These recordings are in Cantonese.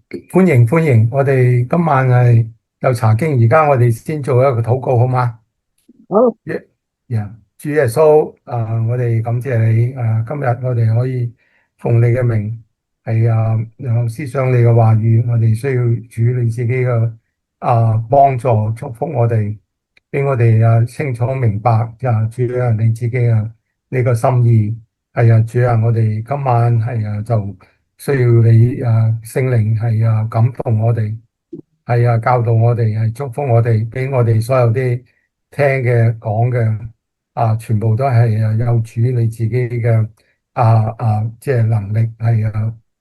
歡迎，我哋今晚係有查經，而家我哋先做一個禱告，好嗎？好，主耶穌，我哋感謝你，今日我哋可以奉你嘅名，係然後思想你嘅話語，我哋需要主你自己嘅幫助，祝福我哋，俾我哋清楚明白，主你自己你個心意，係主我哋今晚就需要你聖靈感動我哋。教導我哋，係祝福我哋，俾我哋所有啲聽嘅講嘅全部都係有主你自己嘅即係能力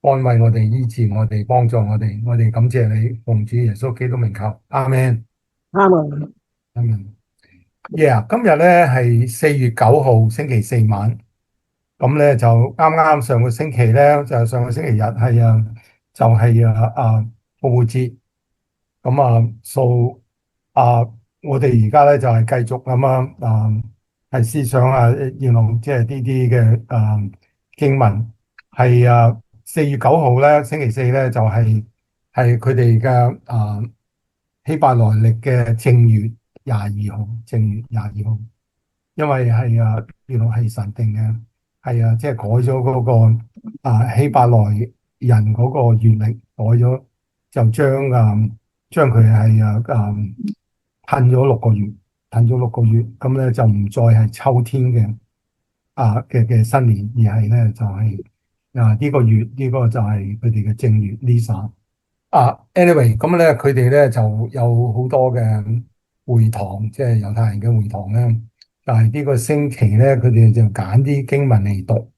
安慰我哋、醫治我哋、幫助我哋。我哋感謝你，奉主耶穌基督名求，阿門。啱啊，阿門。今日咧係4月9號星期四晚，咁咧就啱啱上個星期咧就係上個星期日就係復活節。咁我哋而家咧就係繼續咁係思想即係呢啲嘅經文係4月9號咧，星期四咧就係佢哋嘅希伯來曆嘅正月廿二號，因為原來係神定嘅，即係改咗嗰個希伯來人嗰個月曆改咗，就將佢褪咗6個月，咁咧就唔再係秋天嘅新年，而係咧就係呢個月呢個就係佢哋嘅正月 Lisa。anyway，咁咧佢哋咧就有好多嘅會堂，即係猶太人嘅會堂咧。但係呢個星期咧，佢哋就揀啲經文嚟讀。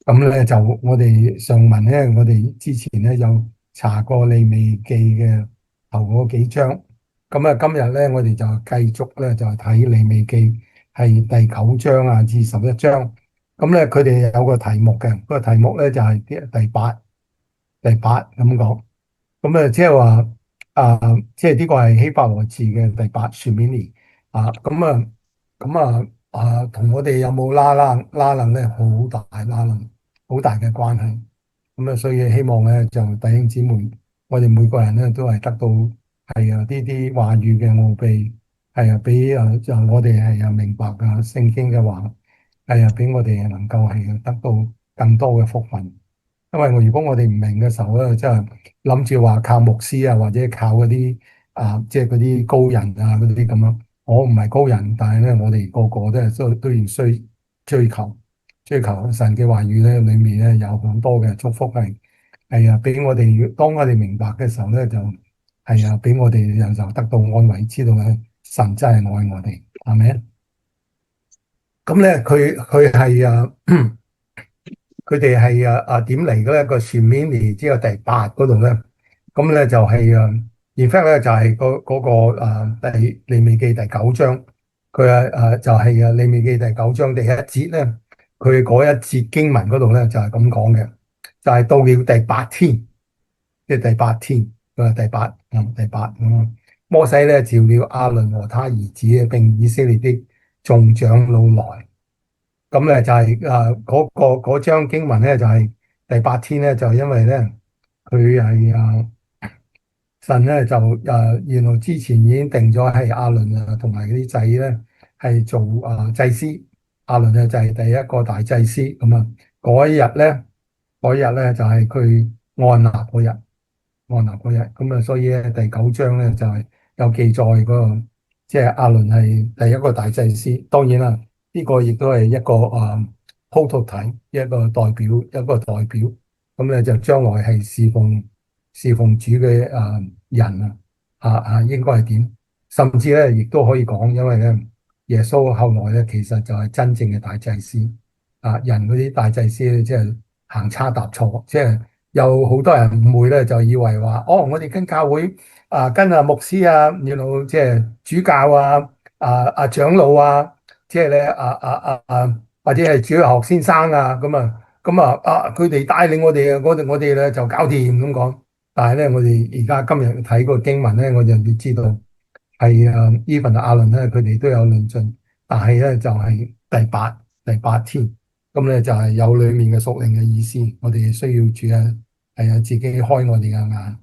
咁咧就我哋上文咧，我哋之前咧有查過利未記嘅頭嗰幾章。咁今日咧我哋就繼續咧就睇利未記係第9章至11章。咁咧佢哋有個題目嘅，個題目咧就係第八咁講。咁即係話即係呢個係希伯來字嘅第8 Shemini 同我哋有冇拉楞咧？好大拉楞，好大嘅關係。所以希望咧就弟兄姊妹，我哋每個人咧都係得到呢啲話語嘅奧秘，俾就我哋明白聖經嘅話，俾我哋能夠得到更多嘅福分。因為如果我哋唔明嘅時候咧，即係諗住話靠牧師或者靠嗰啲即係嗰啲高人嗰啲咁樣。我唔係高人，但係咧，我哋個個都要追求神嘅話語咧，裏面咧有好多嘅祝福俾我哋。當我哋明白嘅時候咧，就俾我哋就得到安慰，知道咧神真係愛我哋，係咪？咁咧，佢佢哋點嚟嘅咧？個 Shemini 之後第8嗰度咧，咁咧就in fact 咧就係嗰個利未記第9章，佢就係利未記第9章第1節咧，佢嗰一節經文嗰度咧就係咁講嘅，就係到了第8天，即係第8天，佢話第八摩西咧召了亞倫和他兒子並以色列的眾長老來。咁咧就係嗰章經文咧就係第8天咧，就因為咧佢神咧就原來之前已經定咗係亞倫同埋嗰啲仔咧係做祭司。亞倫就係第一個大祭司。咁嗰一日咧就係佢按立嗰日。所以咧第9章咧就係有記載嗰個，即係亞倫係第一個大祭司。當然啦，呢個亦都係一個prototype，一個代表。咁咧就將來係侍奉主嘅人應該係點？甚至咧亦都可以講，因為咧耶穌後來咧其實就係真正嘅大祭司。人嗰啲大祭司咧即係行差踏錯，即係有好多人誤會咧，就以為話哦，我哋跟教會跟牧師即係主教長老即係咧或者係主日學先生佢哋帶領我哋我哋咧就搞掂咁講。但係咧，我哋而家今日睇個經文咧，我就要知道係even 亞倫咧，佢哋都有論盡，但係咧就係第八天。咁咧就係有裏面嘅屬靈嘅意思。我哋需要主自己開我哋嘅眼。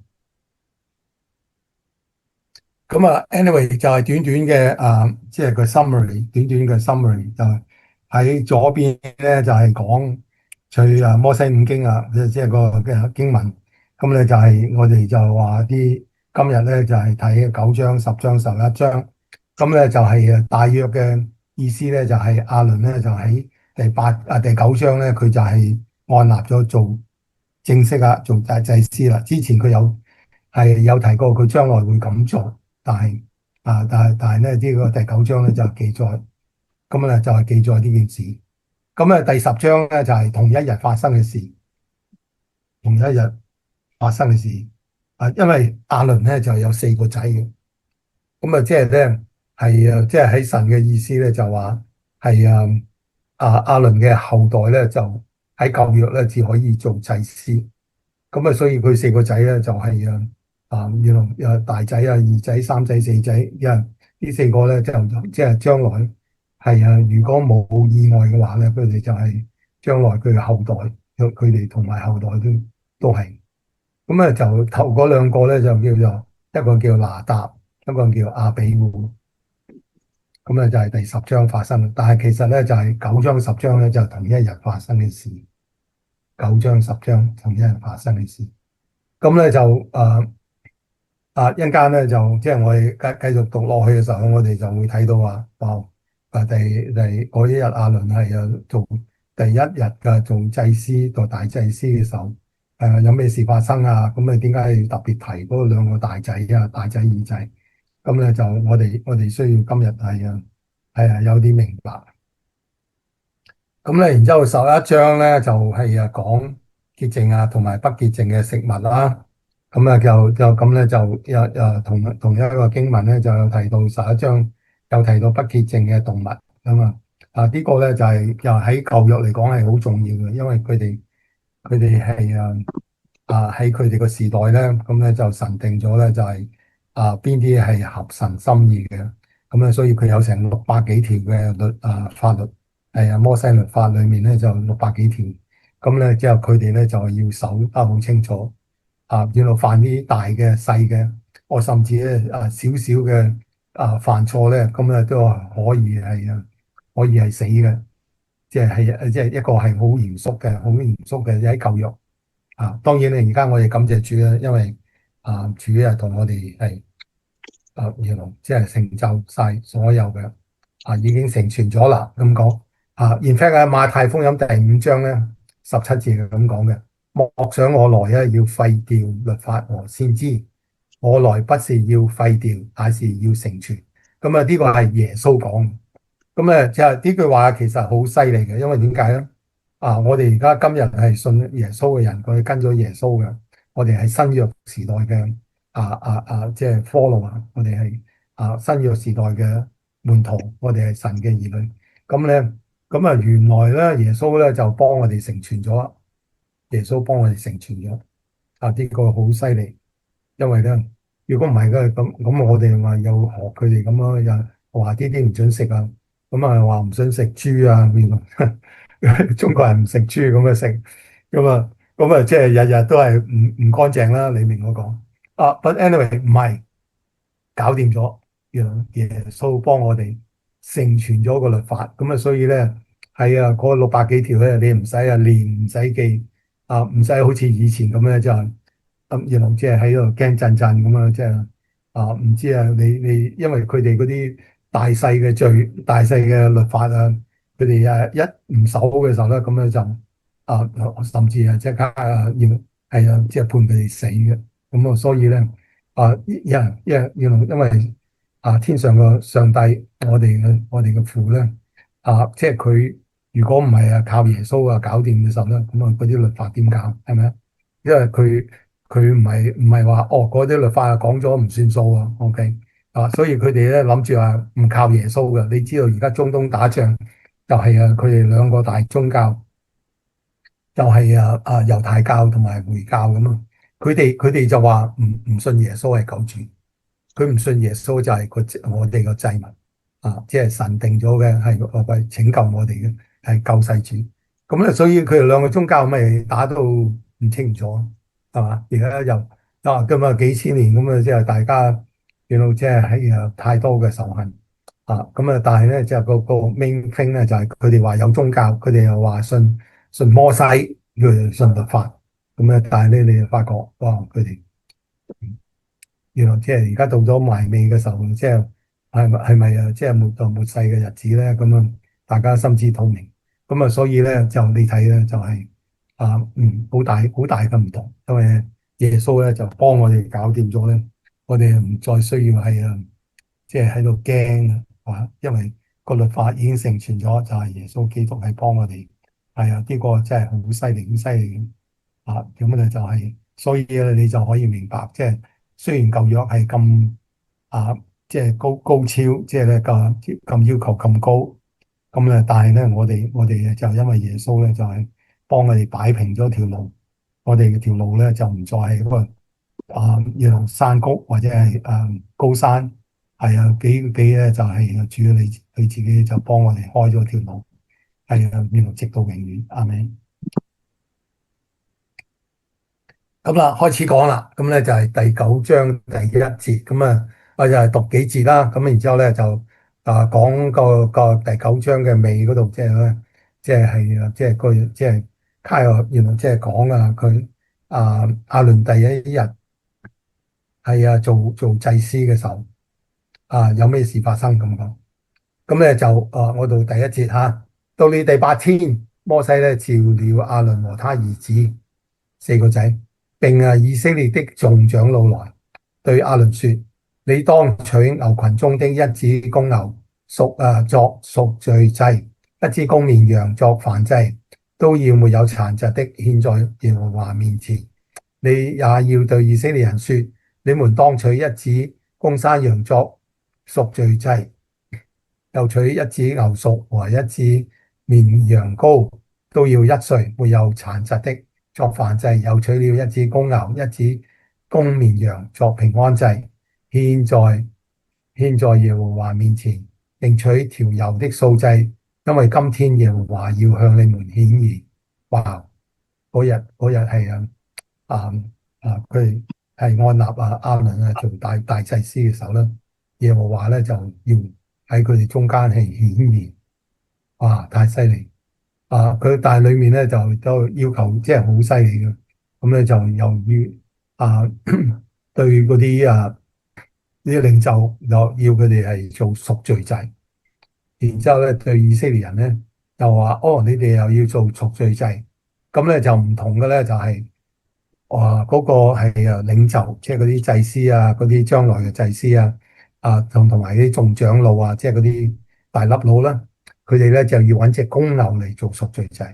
咁啊，anyway 就係短短嘅即係個 summary，短短嘅 summary 就係喺左邊咧就係講佢摩西五經啊，即係個嘅經文。咁咧就係我哋就話啲今日咧就係睇9章、10章、11章。咁咧就係大約嘅意思咧就係亞倫咧就喺第九章咧佢就係按立咗做正式啊，做祭司啦。之前佢有提過佢將來會咁做。但係但係咧呢個第九章咧就記載，咁咧就係記載呢件事。咁咧第10章咧就係同一日發生嘅事，同一日發生嘅事。因為亞倫咧就有4個仔嘅，咁即係咧係即係喺神嘅意思咧就話係亞倫嘅後代咧就喺舊約咧只可以做祭司。咁所以佢4個仔咧就係原來大仔啊、二仔、三仔、四仔，呢4個咧就即係將來係如果冇意外嘅話咧，佢哋就係將來佢嘅後代，佢哋同埋後代都係。咁就頭嗰2個咧就叫做一個叫拿答，一個叫亞比戶。咁就係第10章發生，但係其實咧就係9章、10章咧就同一日發生嘅事。9章、10章同一日發生嘅事。咁咧就一陣間咧就即係我哋繼續讀落去嘅時候，我哋就會睇到話，第嗰一日亞倫係做第一日嘅做祭司做大祭司嘅時候，有咩事發生啊？咁你點解要特別提嗰2個大仔啊、大仔二仔？咁咧就我哋需要今日係有啲明白。咁咧，然之後11章咧就係講潔淨啊，同埋不潔淨嘅食物啦。咁就咁咧就有同一個經文咧就有提到11章有提到不潔淨嘅動物咁啊。呢個咧就係又喺舊約嚟講係好重要嘅，因為佢哋係喺佢哋個時代咧，咁咧就神定咗咧就係邊啲係合神心意嘅。咁所以佢有成600幾條嘅法律。係摩西律法裏面咧就600幾條。咁咧之後佢哋咧就要守得好清楚。原來犯啲大嘅、細嘅，我甚至咧少少嘅犯錯咧，咁咧都可以係死嘅。即係一個係好嚴肅嘅、好嚴肅嘅喺舊約。當然咧而家我哋感謝主啦，因為主同我哋係原來即係成就晒所有嘅已經成全咗啦咁講。in fact 馬太福音第5章咧17節係咁講嘅，莫想我來要廢掉律法和先知，我來不是要廢掉，乃是要成全。咁呢個係耶穌講。咁即係呢句話其實好犀利嘅，因為點解咧？我哋而家今日係信耶穌嘅人，我哋跟咗耶穌嘅，我哋係新約時代嘅即係 follow 啊，我哋係新約時代嘅門徒，我哋係神嘅兒女。咁咧，原來咧耶穌咧就幫我哋成全咗，耶穌幫我哋成全咗。呢個好犀利，因為咧，如果唔係嘅咁我哋話又學佢哋咁咯，又話呢啲唔准食啊，咁話唔准食豬啊，原來中國人唔食豬咁啊食，即係日日都係唔乾淨啦，你明我講。But anyway 唔係。搞掂咗，原來耶穌幫我哋成全咗個律法。所以咧係嗰600幾條咧，你唔使練，唔使記，唔使好似以前咁咧就原來即係喺度驚震震咁樣，即係唔知你因為佢哋嗰啲大細嘅罪、大細嘅律法佢哋一唔守嘅時候咧，咁咧就甚至即刻要即係判佢哋死嘅。所以咧。因為天上個上帝，我哋嘅父咧，即係佢如果唔係靠耶穌搞掂嘅時候咧，咁嗰啲律法點搞？係咪啊？因為佢唔係話嗰啲律法講咗唔算數啊。OK 所以佢哋咧諗住話唔靠耶穌嘅。你知道而家中東打仗就係佢哋2個大宗教，就係猶太教同埋回教咁啊。佢哋就話唔信耶穌係救主。佢唔信耶穌就係我哋個祭物即係神定咗嘅，係拯救我哋嘅，係救世主。咁咧，所以佢哋2個宗教咪打到唔清楚，係嘛？而家又幾千年咁啊，即係大家即係太多嘅仇恨咁啊！但係咧，就個 main thing 咧，就係佢哋話有宗教，佢哋又話信摩西，佢哋信律法咁啊！但係咧，你就發覺哇，佢哋原來即係而家到咗埋尾嘅時候，即係咪即係末世嘅日子咧？咁啊，大家心知肚明。咁啊，所以咧就你睇咧就係好大嘅唔同，因為耶穌咧就幫我哋搞掂咗咧，我哋唔再需要即係喺度驚因為個律法已經成全咗，就係耶穌基督係幫我哋。呢個真係好犀利，好犀利咁咧就係，所以咧你就可以明白，即係雖然舊約係咁啊，即係高超，即係咧咁要求咁高，咁咧但係咧我哋就因為耶穌咧就係幫我哋擺平咗條路，我哋嘅條路咧就唔再係嗰個山谷或者係高山，幾咧就係主要你自己就幫我哋開咗條路，直到永遠，阿們。咁啦，開始講啦。咁咧就係第九章第一節。咁啊，我就係讀幾節啦。咁然之後咧就講個第九章嘅尾嗰度，即係咧，即係個即係卡爾原來即係講佢亞倫第一日做祭司嘅時候有咩事發生咁講。咁咧就我讀第一節到你第八天，摩西咧召了亞倫和他兒子四個仔，並以色列的眾長老來，對亞倫說：你當取牛群中的一只公牛，作贖罪祭；一只公綿羊作燔祭，都要沒有殘疾的獻在耶和華面前。你也要對以色列人說：你們當取一只公山羊作贖罪祭。又取一隻牛犢和一隻綿羊羔，都要一歲，沒有殘疾的，作燔祭。又取了一隻公牛、一隻公綿羊作平安祭，獻在耶和華面前，並取調油的素祭，因為今天耶和華要向你們顯現。哇！嗰日係佢係按立亞倫做大祭司嘅時候咧，耶和華咧就要喺佢哋中間係顯現。哇！太犀利佢但係裏面咧就都要求即係好犀利嘅，咁咧就由於對嗰啲領袖又要佢哋係做贖罪祭，然之後咧對以色列人咧又話哦，你哋又要做贖罪祭，咁咧就唔同嘅咧就係、嗰個係領袖，即係嗰啲祭司嗰啲將來嘅祭司同埋啲眾長老即係嗰啲大粒佬啦，佢哋咧就要揾隻公牛嚟做贖罪祭。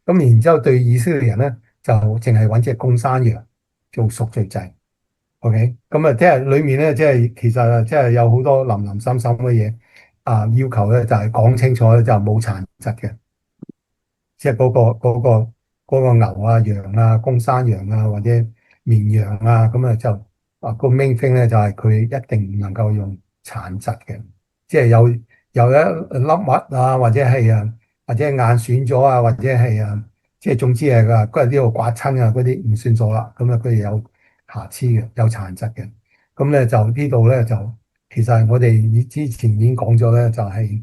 咁然之後對以色列人咧就淨係揾隻公山羊做贖罪祭。OK，咁即係裏面咧即係其實即係有好多林林森森嘅嘢要求咧就係講清楚咧就冇殘疾嘅。即係嗰個牛羊公山羊或者綿羊咁就個 main thing 咧就係佢一定唔能夠用殘疾嘅，即係有一粒物或者係或者係眼損咗或者係即係總之係嗰日呢度刮親嗰啲唔算數啦。咁佢哋有瑕疵嘅，有殘疾嘅。咁咧就呢度咧就其實我哋之前已經講咗咧，就係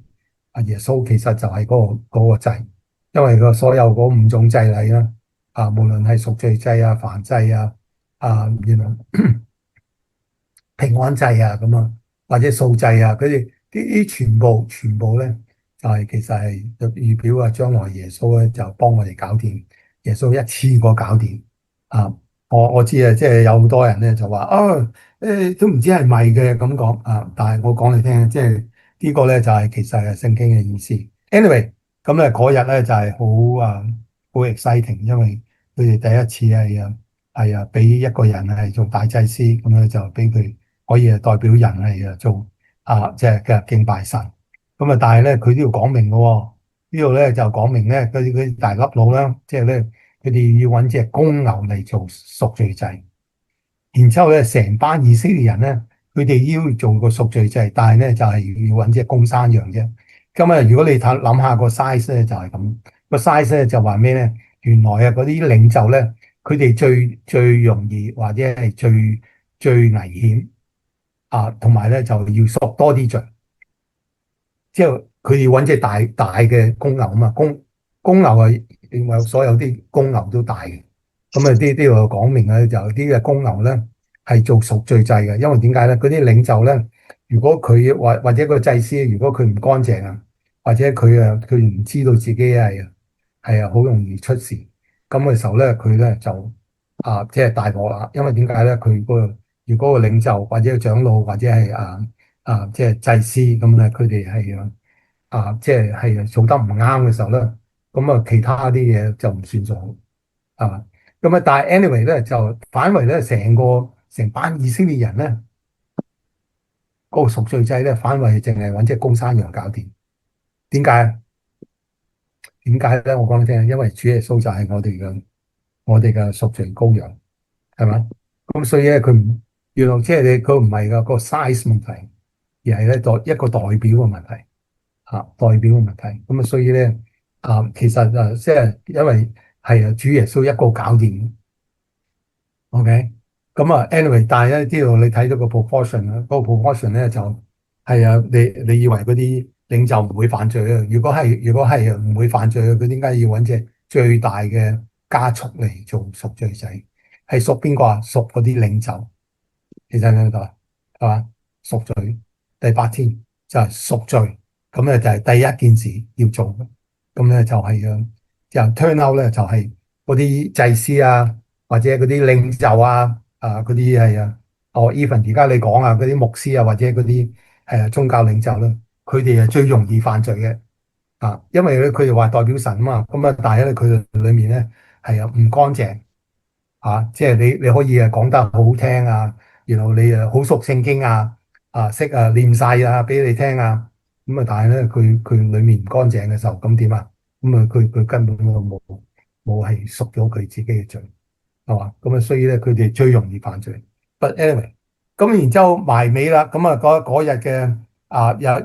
耶穌其實就係嗰個祭。因為個所有嗰五種祭禮啦，無論係贖罪祭燔祭原來平安祭咁或者素祭佢哋啲全部咧，就係其實係預表將來耶穌咧就幫我哋搞掂，耶穌一次過搞掂我知即係有好多人咧就話都唔知係咪嘅咁講但係我講你聽，即係呢個咧就係其實係聖經嘅意思。Anyway。咁咧嗰日咧就係好 exciting，因為佢哋第一次係俾一個人係做大祭司，咁咧就俾佢可以代表人係做即係嘅敬拜神。咁但係咧佢都要講明嘅喎，呢度咧就講明咧嗰啲大粒佬啦，即係咧佢哋要揾隻公牛嚟做贖罪祭。然之後咧，成班以色列人咧，佢哋要做個贖罪祭，但係咧就係要揾隻公山羊啫。咁如果你諗下個 size 咧，就係咁個 size 咧，就話咩咧？原來嗰啲領袖咧，佢哋最容易或者係最危險同埋咧就要贖多啲罪。即係佢要揾隻大大嘅公牛啊嘛，公牛啊，因為所有啲公牛都大嘅，咁啊啲度講明咧，就啲嘅公牛咧係做贖罪祭嘅，因為點解咧？嗰啲領袖咧，如果佢或者個祭司，如果佢唔乾淨啊，或者佢唔知道自己係好容易出事，咁嘅時候咧，佢咧就即係大鑊啦，因為點解咧？如果個領袖或者個長老或者係即係祭司咁咧，佢哋即係做得唔啱嘅時候咧，咁其他啲嘢就唔算數啊。但係 anyway 咧，就反為咧，成班以色列人咧，嗰個贖罪祭咧，反為淨係揾隻公山羊搞掂。點解？點解咧？我講你聽，因為主耶穌就係我哋嘅贖罪羔羊，係咪？咁所以咧，佢唔原來即係佢唔係個 size 問題，而係咧一個代表嘅問題。代表嘅問題，咁所以咧其實即係因為係主耶穌一個搞掂，OK，咁anyway，但係咧呢度你睇到個 proportion 啊，嗰個 proportion 咧就係你以為嗰啲領袖唔會犯罪啊？如果係唔會犯罪啊，佢點解要揾隻最大嘅家畜嚟做贖罪祭？係贖邊個啊？贖嗰啲領袖。其實喺度係嘛？贖罪第8天就係贖罪。咁咧就係第一件事要做嘅，咁咧就係就 turn out 咧就係嗰啲祭司啊，或者嗰啲領袖嗰啲係even 而家你講嗰啲牧師啊，或者嗰啲宗教領袖咧，佢哋係最容易犯罪嘅因為咧佢哋話代表神啊嘛，咁但係咧佢哋裏面咧係唔乾淨。即係你可以講得好聽然後你好熟聖經識念晒俾你聽但係咧佢裏面唔乾淨嘅時候，咁點啊？佢根本都冇係贖咗佢自己嘅罪，係嘛？所以咧佢哋最容易犯罪。But anyway，咁然之後埋尾啦，嗰日嘅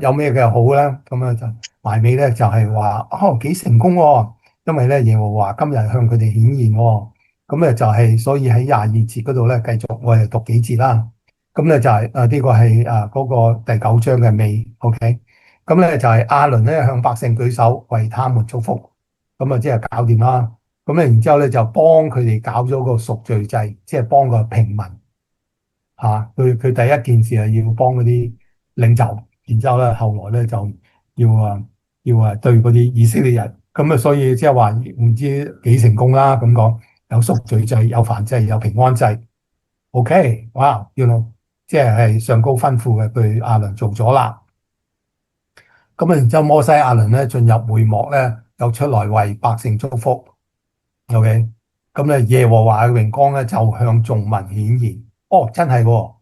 有咩嘅好咧？就埋尾咧就係話幾成功喎，因為咧耶和華今日向佢哋顯現喎。咁咧就係，所以喺22節嗰度咧，繼續我哋讀幾節啦。咁咧就係呢個係嗰個第9章嘅尾，OK。咁咧就係亞倫咧向百姓舉手為他們祝福，咁即係搞掂啦。咁咧然之後咧就幫佢哋搞咗個贖罪祭，即係幫個平民佢第一件事係要幫嗰啲領袖，然之後咧後來咧就要對嗰啲以色列人，所以即係話唔知幾成功啦咁講。有贖罪祭，有燔祭，有平安祭。OK，哇，即係上高吩咐嘅，佢亞倫做咗啦。然之後摩西亞倫咧進入會幕咧，又出來為百姓祝福。OK，耶和華嘅榮光咧就向眾民顯現。真係喎，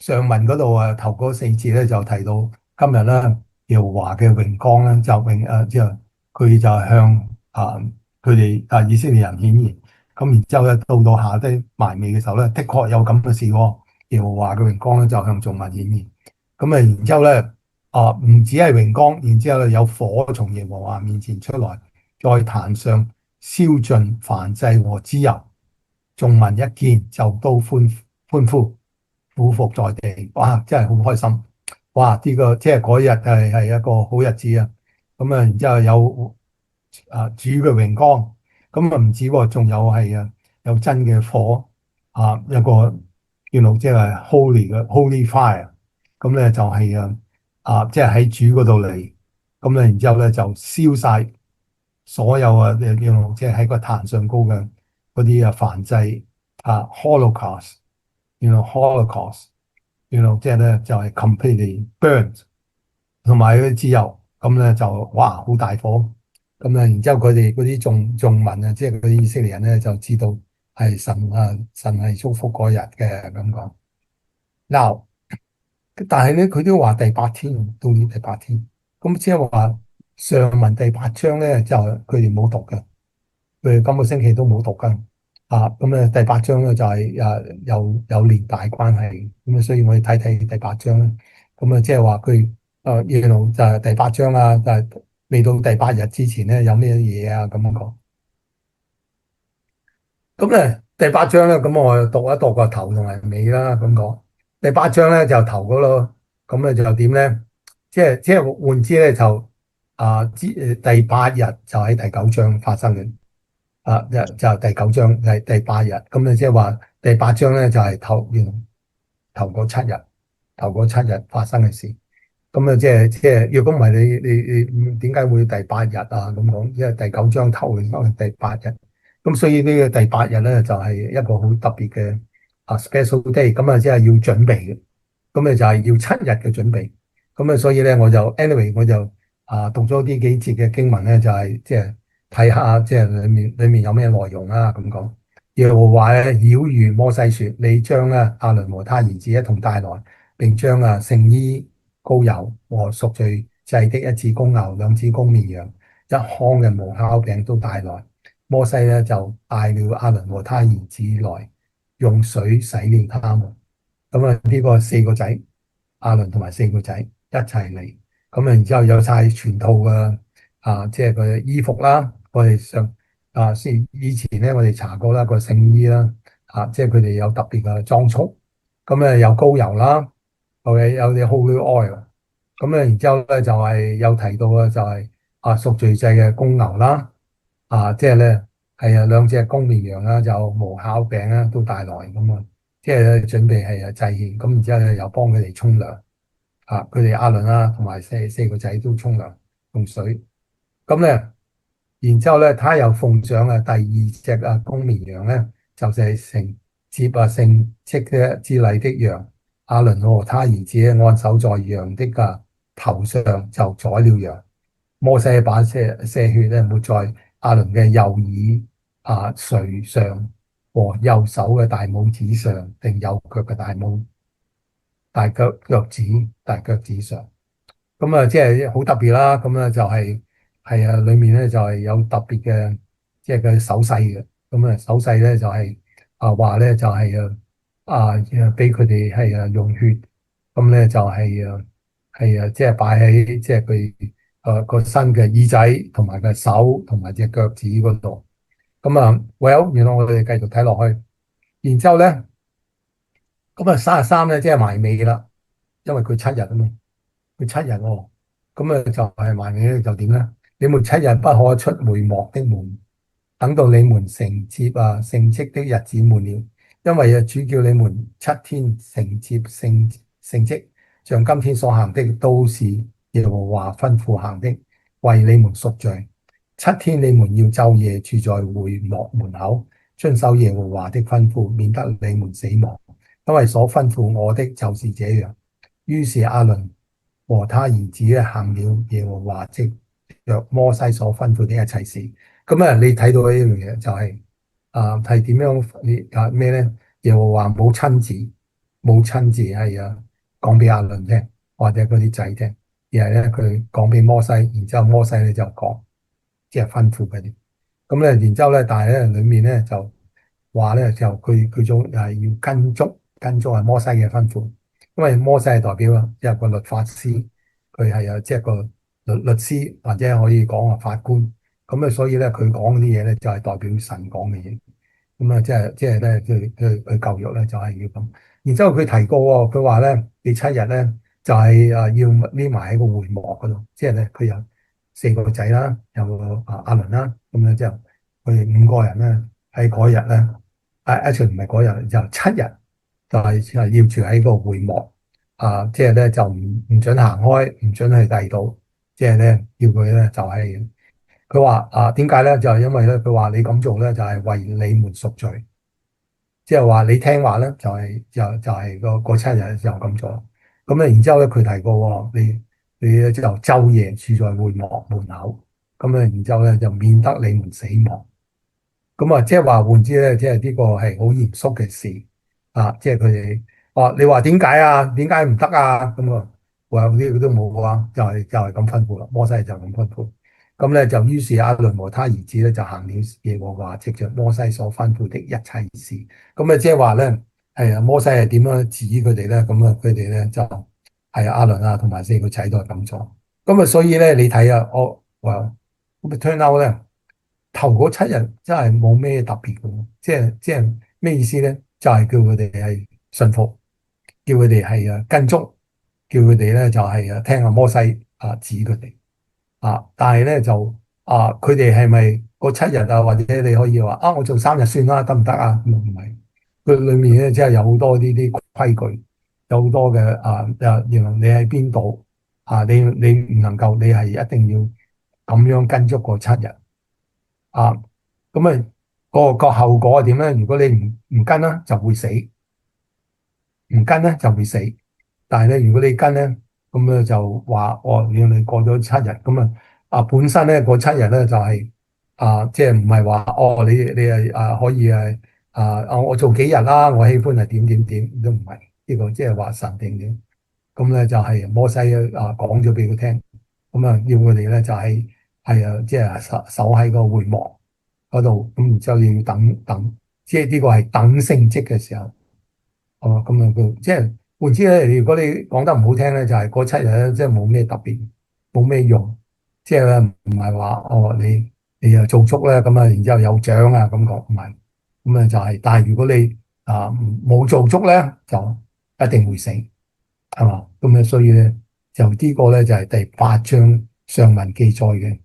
上文嗰度頭嗰4節咧就提到今日咧耶和華嘅榮光咧之後佢就向佢哋以色列人顯現。然之後咧，到下低埋尾嘅時候咧，的確有咁嘅事喎。耶和華嘅榮光咧就向眾民顯現。然之後咧，唔止係榮光，然之後咧有火從耶和華面前出來，在壇上燒盡燔祭和脂油。眾民一見就都歡呼，俯伏在地。哇！真係好開心。哇！呢個即係嗰日係一個好日子啊。然之後有主嘅榮光。唔止喎，仲有係有真嘅火一個即係 holy fire，咧就係即係喺主嗰度嚟，然之後咧就燒晒所有即係喺個壇上高嘅嗰啲燔祭holocaust，holocaust，即係咧就係 completely burnt，同埋嗰啲脂油，咧就哇好大火。然之後佢哋嗰啲眾民即係嗰啲以色列人咧，就知道係神係祝福嗰日嘅咁講。嗱，但係咧佢都話第8天到呢第8天，即係話上文第8章咧就佢哋冇讀嘅，佢哋今個星期都冇讀嘅咧第8章咧就係有連帶關係，所以我哋睇睇第8章咧，即係話佢就係第8章就係未到第8日之前咧，有咩嘢咁樣講？第8章咧，我讀一讀個頭同埋尾啦，咁講。第八章咧就頭嗰咯，咁咧就點咧？即係換之咧就第八日就喺第九章發生嘅。就第九章係第八日，咁你即係話第八章咧就係頭嗰七日，頭嗰七日發生嘅事。咁啊，即係，如果唔係你點解會第八日啊咁講？因為第九章頭嘅第八日，咁所以呢個第八日咧就係一個好特別嘅special day，咁啊即係要準備嘅，咁啊就係要七日嘅準備，咁啊所以咧我就讀咗呢幾節嘅經文咧，就係即係睇下即係裡面有咩內容啦咁講。耶和華咧曉諭摩西說：你將亞倫和他兒子一同帶來，並將聖衣、膏油和贖罪祭的一隻公牛、兩隻公綿羊、一筐嘅無酵餅都帶來。摩西咧就帶了亞倫和他兒子來，用水洗了他們。咁啊，呢個四個仔，亞倫同埋四個仔一齊嚟。咁啊，然之後有晒全套嘅即係佢衣服啦。我哋先以前咧，我哋查過啦個聖衣啦，即係佢哋有特別嘅裝束。咁啊，有膏油啦，有啲 holy oil。咁咧，然之後咧就係有提到嘅就係贖罪祭嘅公牛啦，即係咧係兩隻公綿羊啦，就無酵餅啦都帶來咁啊，即係咧準備係祭獻。咁然之後咧又幫佢哋沖涼，佢哋亞倫啦同埋四個仔都沖涼用水。咁咧，然之後咧，他又奉上第二隻公綿羊咧，就是承接聖職嘅之禮的羊。亞倫和他兒子按手在羊的頭上，就宰了羊。摩西把些血咧抹在亞倫嘅右耳垂上和右手嘅大拇指上，定右腳嘅大腳趾上。咁啊，即係好特別啦。咁啊，就係裏面咧就係有特別嘅，即係嘅手勢嘅。咁啊，手勢咧就係話咧就係俾佢哋係用血，咁咧就係即係擺喺即係佢個身嘅耳仔同埋個手同埋隻腳趾嗰度。咁啊，well，原來我哋繼續睇落去，然之後咧，咁啊33咧即係埋尾啦，因為佢七日啊嘛。佢七日喎，咁啊就係埋尾就點咧？你們七日不可出會幕的門，等到你們承接聖職的日子滿了，因為主叫你們7天承接聖職，像今天所行的都是耶和華吩咐行的，為你們贖罪。7天你們要晝夜住在會幕門口，遵守耶和華的吩咐，免得你們死亡。因為所吩咐我的就是這樣。於是亞倫和他兒子行了耶和華藉着摩西所吩咐的一切事。咁啊，你睇到呢樣嘢就係點樣咩咧？耶和華冇親自係講俾亞倫聽，或者嗰啲仔聽，而係咧佢講俾摩西，然之後摩西咧就講，即係吩咐佢哋。咁咧，然之後咧，但係咧裏面咧就話咧就佢仲係要跟足係摩西嘅吩咐。因為摩西係代表一個律法師，佢係即係個律師，或者可以講法官。咁啊，所以咧佢講嗰啲嘢咧就係代表神講嘅嘢。咁啊，即係咧佢教育咧就係要咁。然之後佢提過喎，佢話咧第七日咧就係要匿埋喺個會幕嗰度，即係咧佢有四個仔啦，有亞倫啦，咁樣之後佢哋五個人咧喺嗰日咧actually唔係嗰日，就七日。就係要住喺個會幕即係咧就唔准行開，唔准去第二度，即係咧叫佢咧就係佢話點解咧？就係因為咧佢話你咁做咧就係為你們贖罪，即係話你聽話咧就係個七日就咁做。咁咧然之後咧佢提過你就晝夜住在會幕門口，咁咧然之後咧就免得你們死亡。咁啊，即係話換之咧，即係呢個係好嚴肅嘅事即係佢哋你話點解啊？點解唔得啊？咁啊，話呢個都冇啊，就係咁吩咐啦。摩西就咁吩咐，咁咧就於是亞倫和他兒子咧就行了耶和華藉着摩西所吩咐的一切事。咁啊，即係話咧係摩西係點樣指佢哋咧？咁啊，佢哋咧就係亞倫同埋四個仔都係咁做。咁啊，所以咧你睇話咁啊 turn out 咧。頭嗰七日真係冇咩特別嘅，即係咩意思咧？就係叫佢哋係信服，叫佢哋係跟足，叫佢哋咧就係聽阿摩西指佢哋但係咧就佢哋係咪嗰7日或者你可以話我做3日算啦，得唔得啊？唔係，佢裏面咧即係有好多呢啲規矩，有好多嘅原來你喺邊度你唔能夠，你係一定要咁樣跟足個7日啊。咁個後果係點咧？如果你唔跟咧，就會死；唔跟咧就會死。但係咧，如果你跟咧，咁咧就話要你過咗7日，咁本身咧嗰7日咧就係即係唔係話你係可以我做幾日啦，我喜歡係點點點都唔係呢個，即係話神定點。咁咧就係摩西講咗俾佢聽，咁要佢哋咧就即係守喺個會幕嗰度，咁然之後要等，即係呢個係等聖蹟嘅時候。咁佢即係換之咧，如果你講得唔好聽咧，就係嗰7日咧，即係冇咩特別，冇咩用，即係咧唔係話你又做足咧，咁然之後有獎咁講，唔係，咁就係，但係如果你冇做足咧，就一定會死，係嘛？咁所以咧就呢個咧就係第8章上文記載嘅。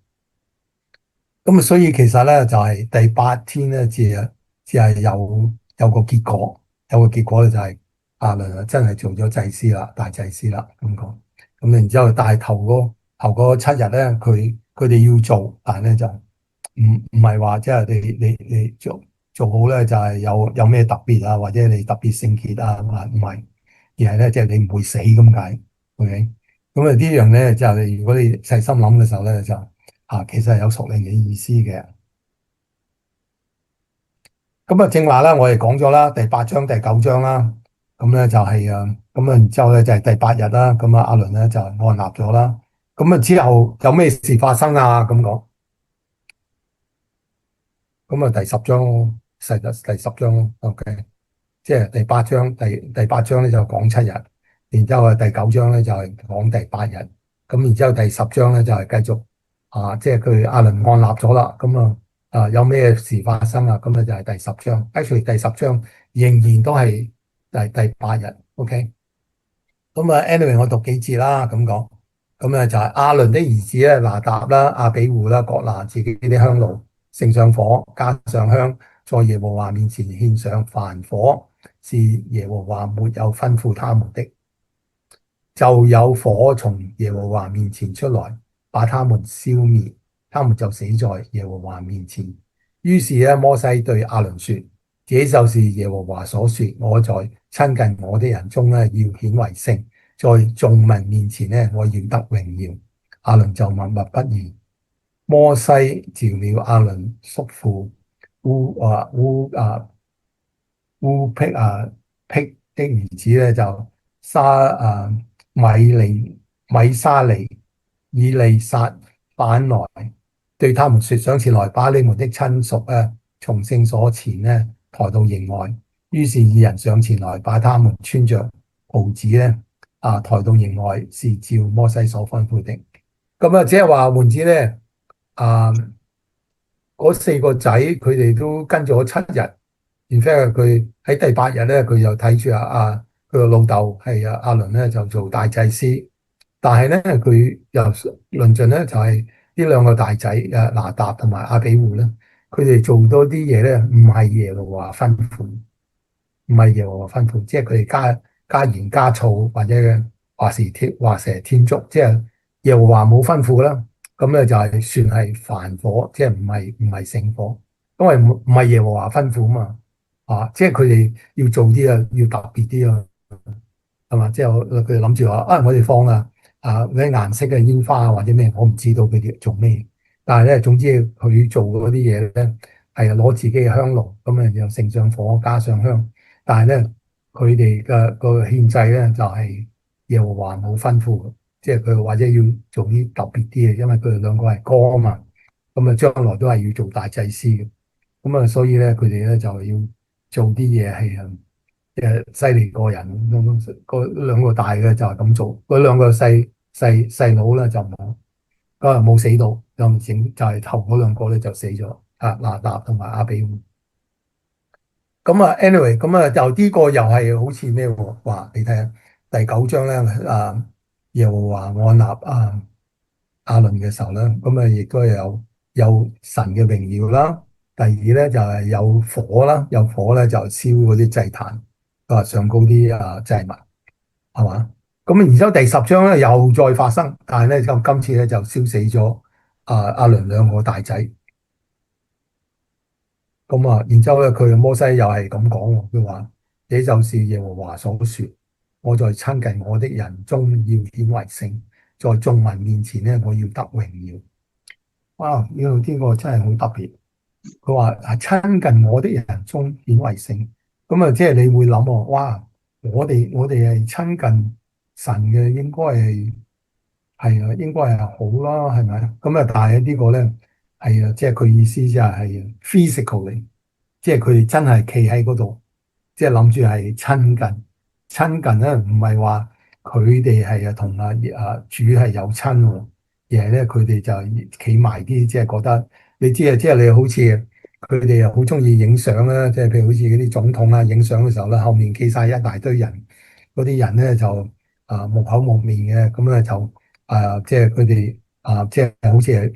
咁所以其實咧就係第8天咧，只係有個結果，有個結果咧就係亞倫真係做咗祭司啦，大祭司啦咁講。咁然之後，但係頭嗰7日咧，佢哋要做，但係咧就唔係話即係你做好咧就係有咩特別或者你特別聖潔唔係，而係咧即係你唔會死咁解。OK，咁呢樣咧就係如果你細心諗嘅時候咧就。其實係有屬靈嘅意思嘅。咁正話啦，我哋講咗啦，第8章、第9章啦，咁咧就係咁然之後咧就係第8日啦。咁亞倫咧就按立咗啦。咁之後有咩事發生咁講？咁第10章，第10章 OK，即係第8章，第8章咧就講7日，然之後第9章咧就係講第8日，咁然之後第10章咧就係繼續即係佢亞倫按立咗啦，咁有咩事發生咁就係第10章，actually 第10章仍然都係第8日，OK。咁anyway 我讀幾節啦，咁講，咁就係亞倫的兒子咧，拿答啦、亞比戶啦，各拿自己啲香爐，盛上火，加上香，在耶和華面前獻上，凡火是耶和華沒有吩咐他們的，就有火從耶和華面前出來，把他們消滅，他們就死在耶和華面前。於是咧，摩西對亞倫說：這就是耶和華所說，我在親近我的人中要顯為聖，在眾民面前我要得榮耀。亞倫就默默不言。摩西召了亞倫叔父烏辟的兒子就米利米沙利以利撒反來，對他們說：上前來，把你們的親屬從聖所前抬到營外。於是二人上前來，把他們穿着袍子抬到營外，是照摩西所吩咐的。咁即係話換之咧嗰4個仔佢哋都跟咗7日，然之後佢喺第8日咧，佢又睇住佢個老豆係亞倫咧就做大祭司，但係咧佢又論盡咧就係呢兩個大仔拿答同埋亞比戶咧，佢哋做多啲嘢咧唔係耶和華吩咐，唔係耶和華吩咐，即係佢哋加鹽加醋或者話蛇添足，即係耶和華冇吩咐啦。咁咧就係算係凡火，即係唔係聖火，因為唔係耶和華吩咐嘛，即係佢哋要做啲要特別啲係嘛？即係佢哋諗住話我哋放嗰啲顏色嘅煙花或者咩，我唔知道佢哋做咩，但係咧總之佢做嗰啲嘢咧係攞自己嘅香爐，咁又盛上火加上香，但係咧佢哋嘅個獻祭咧就係耶和華冇吩咐。即係佢或者要做啲特別啲嘅，因為佢哋兩個係哥啊嘛，咁將來都係要做大祭司嘅，咁所以咧佢哋咧就要做啲嘢係犀利過人，嗰兩個大嘅就係咁做，嗰兩個細佬咧就冇死到，就係頭嗰兩個咧就死咗，拿答同埋亞比戶。咁啊，anyway，咁啊，就呢個又係好似咩喎？話你睇下第九章咧，耶和華按立亞倫嘅時候咧，咁啊，亦都有神嘅榮耀啦。第二咧就係有火啦，有火咧就燒嗰啲祭壇，上高啲祭物，係嘛？咁然之後第十章咧又再發生，但係咧就今次咧就燒死咗亞倫兩個大仔。咁啊，然之後咧，佢摩西又係咁講喎，佢話：這就是耶和華所說，我在親近我的人中要顯為聖，在眾民面前咧，我要得榮耀。哇！呢個真係好特別。佢話係親近我的人中顯為聖，咁啊，即係你會諗喎，哇！我哋係親近神嘅，應該係好啦，係咪？咁啊，但係呢個咧係啊，即係佢意思就係 physically。即係佢哋真係企喺嗰度，即係諗住係親近。親近咧，唔係話佢哋係同主係有親喎，而係咧佢哋就企埋啲，即係覺得你知啊，即係你好似佢哋又好中意影相啦，即係譬如好似嗰啲總統啊影相嘅時候咧，後面企晒一大堆人，嗰啲人咧就木口木面嘅，咁咧就即係佢哋即係好似係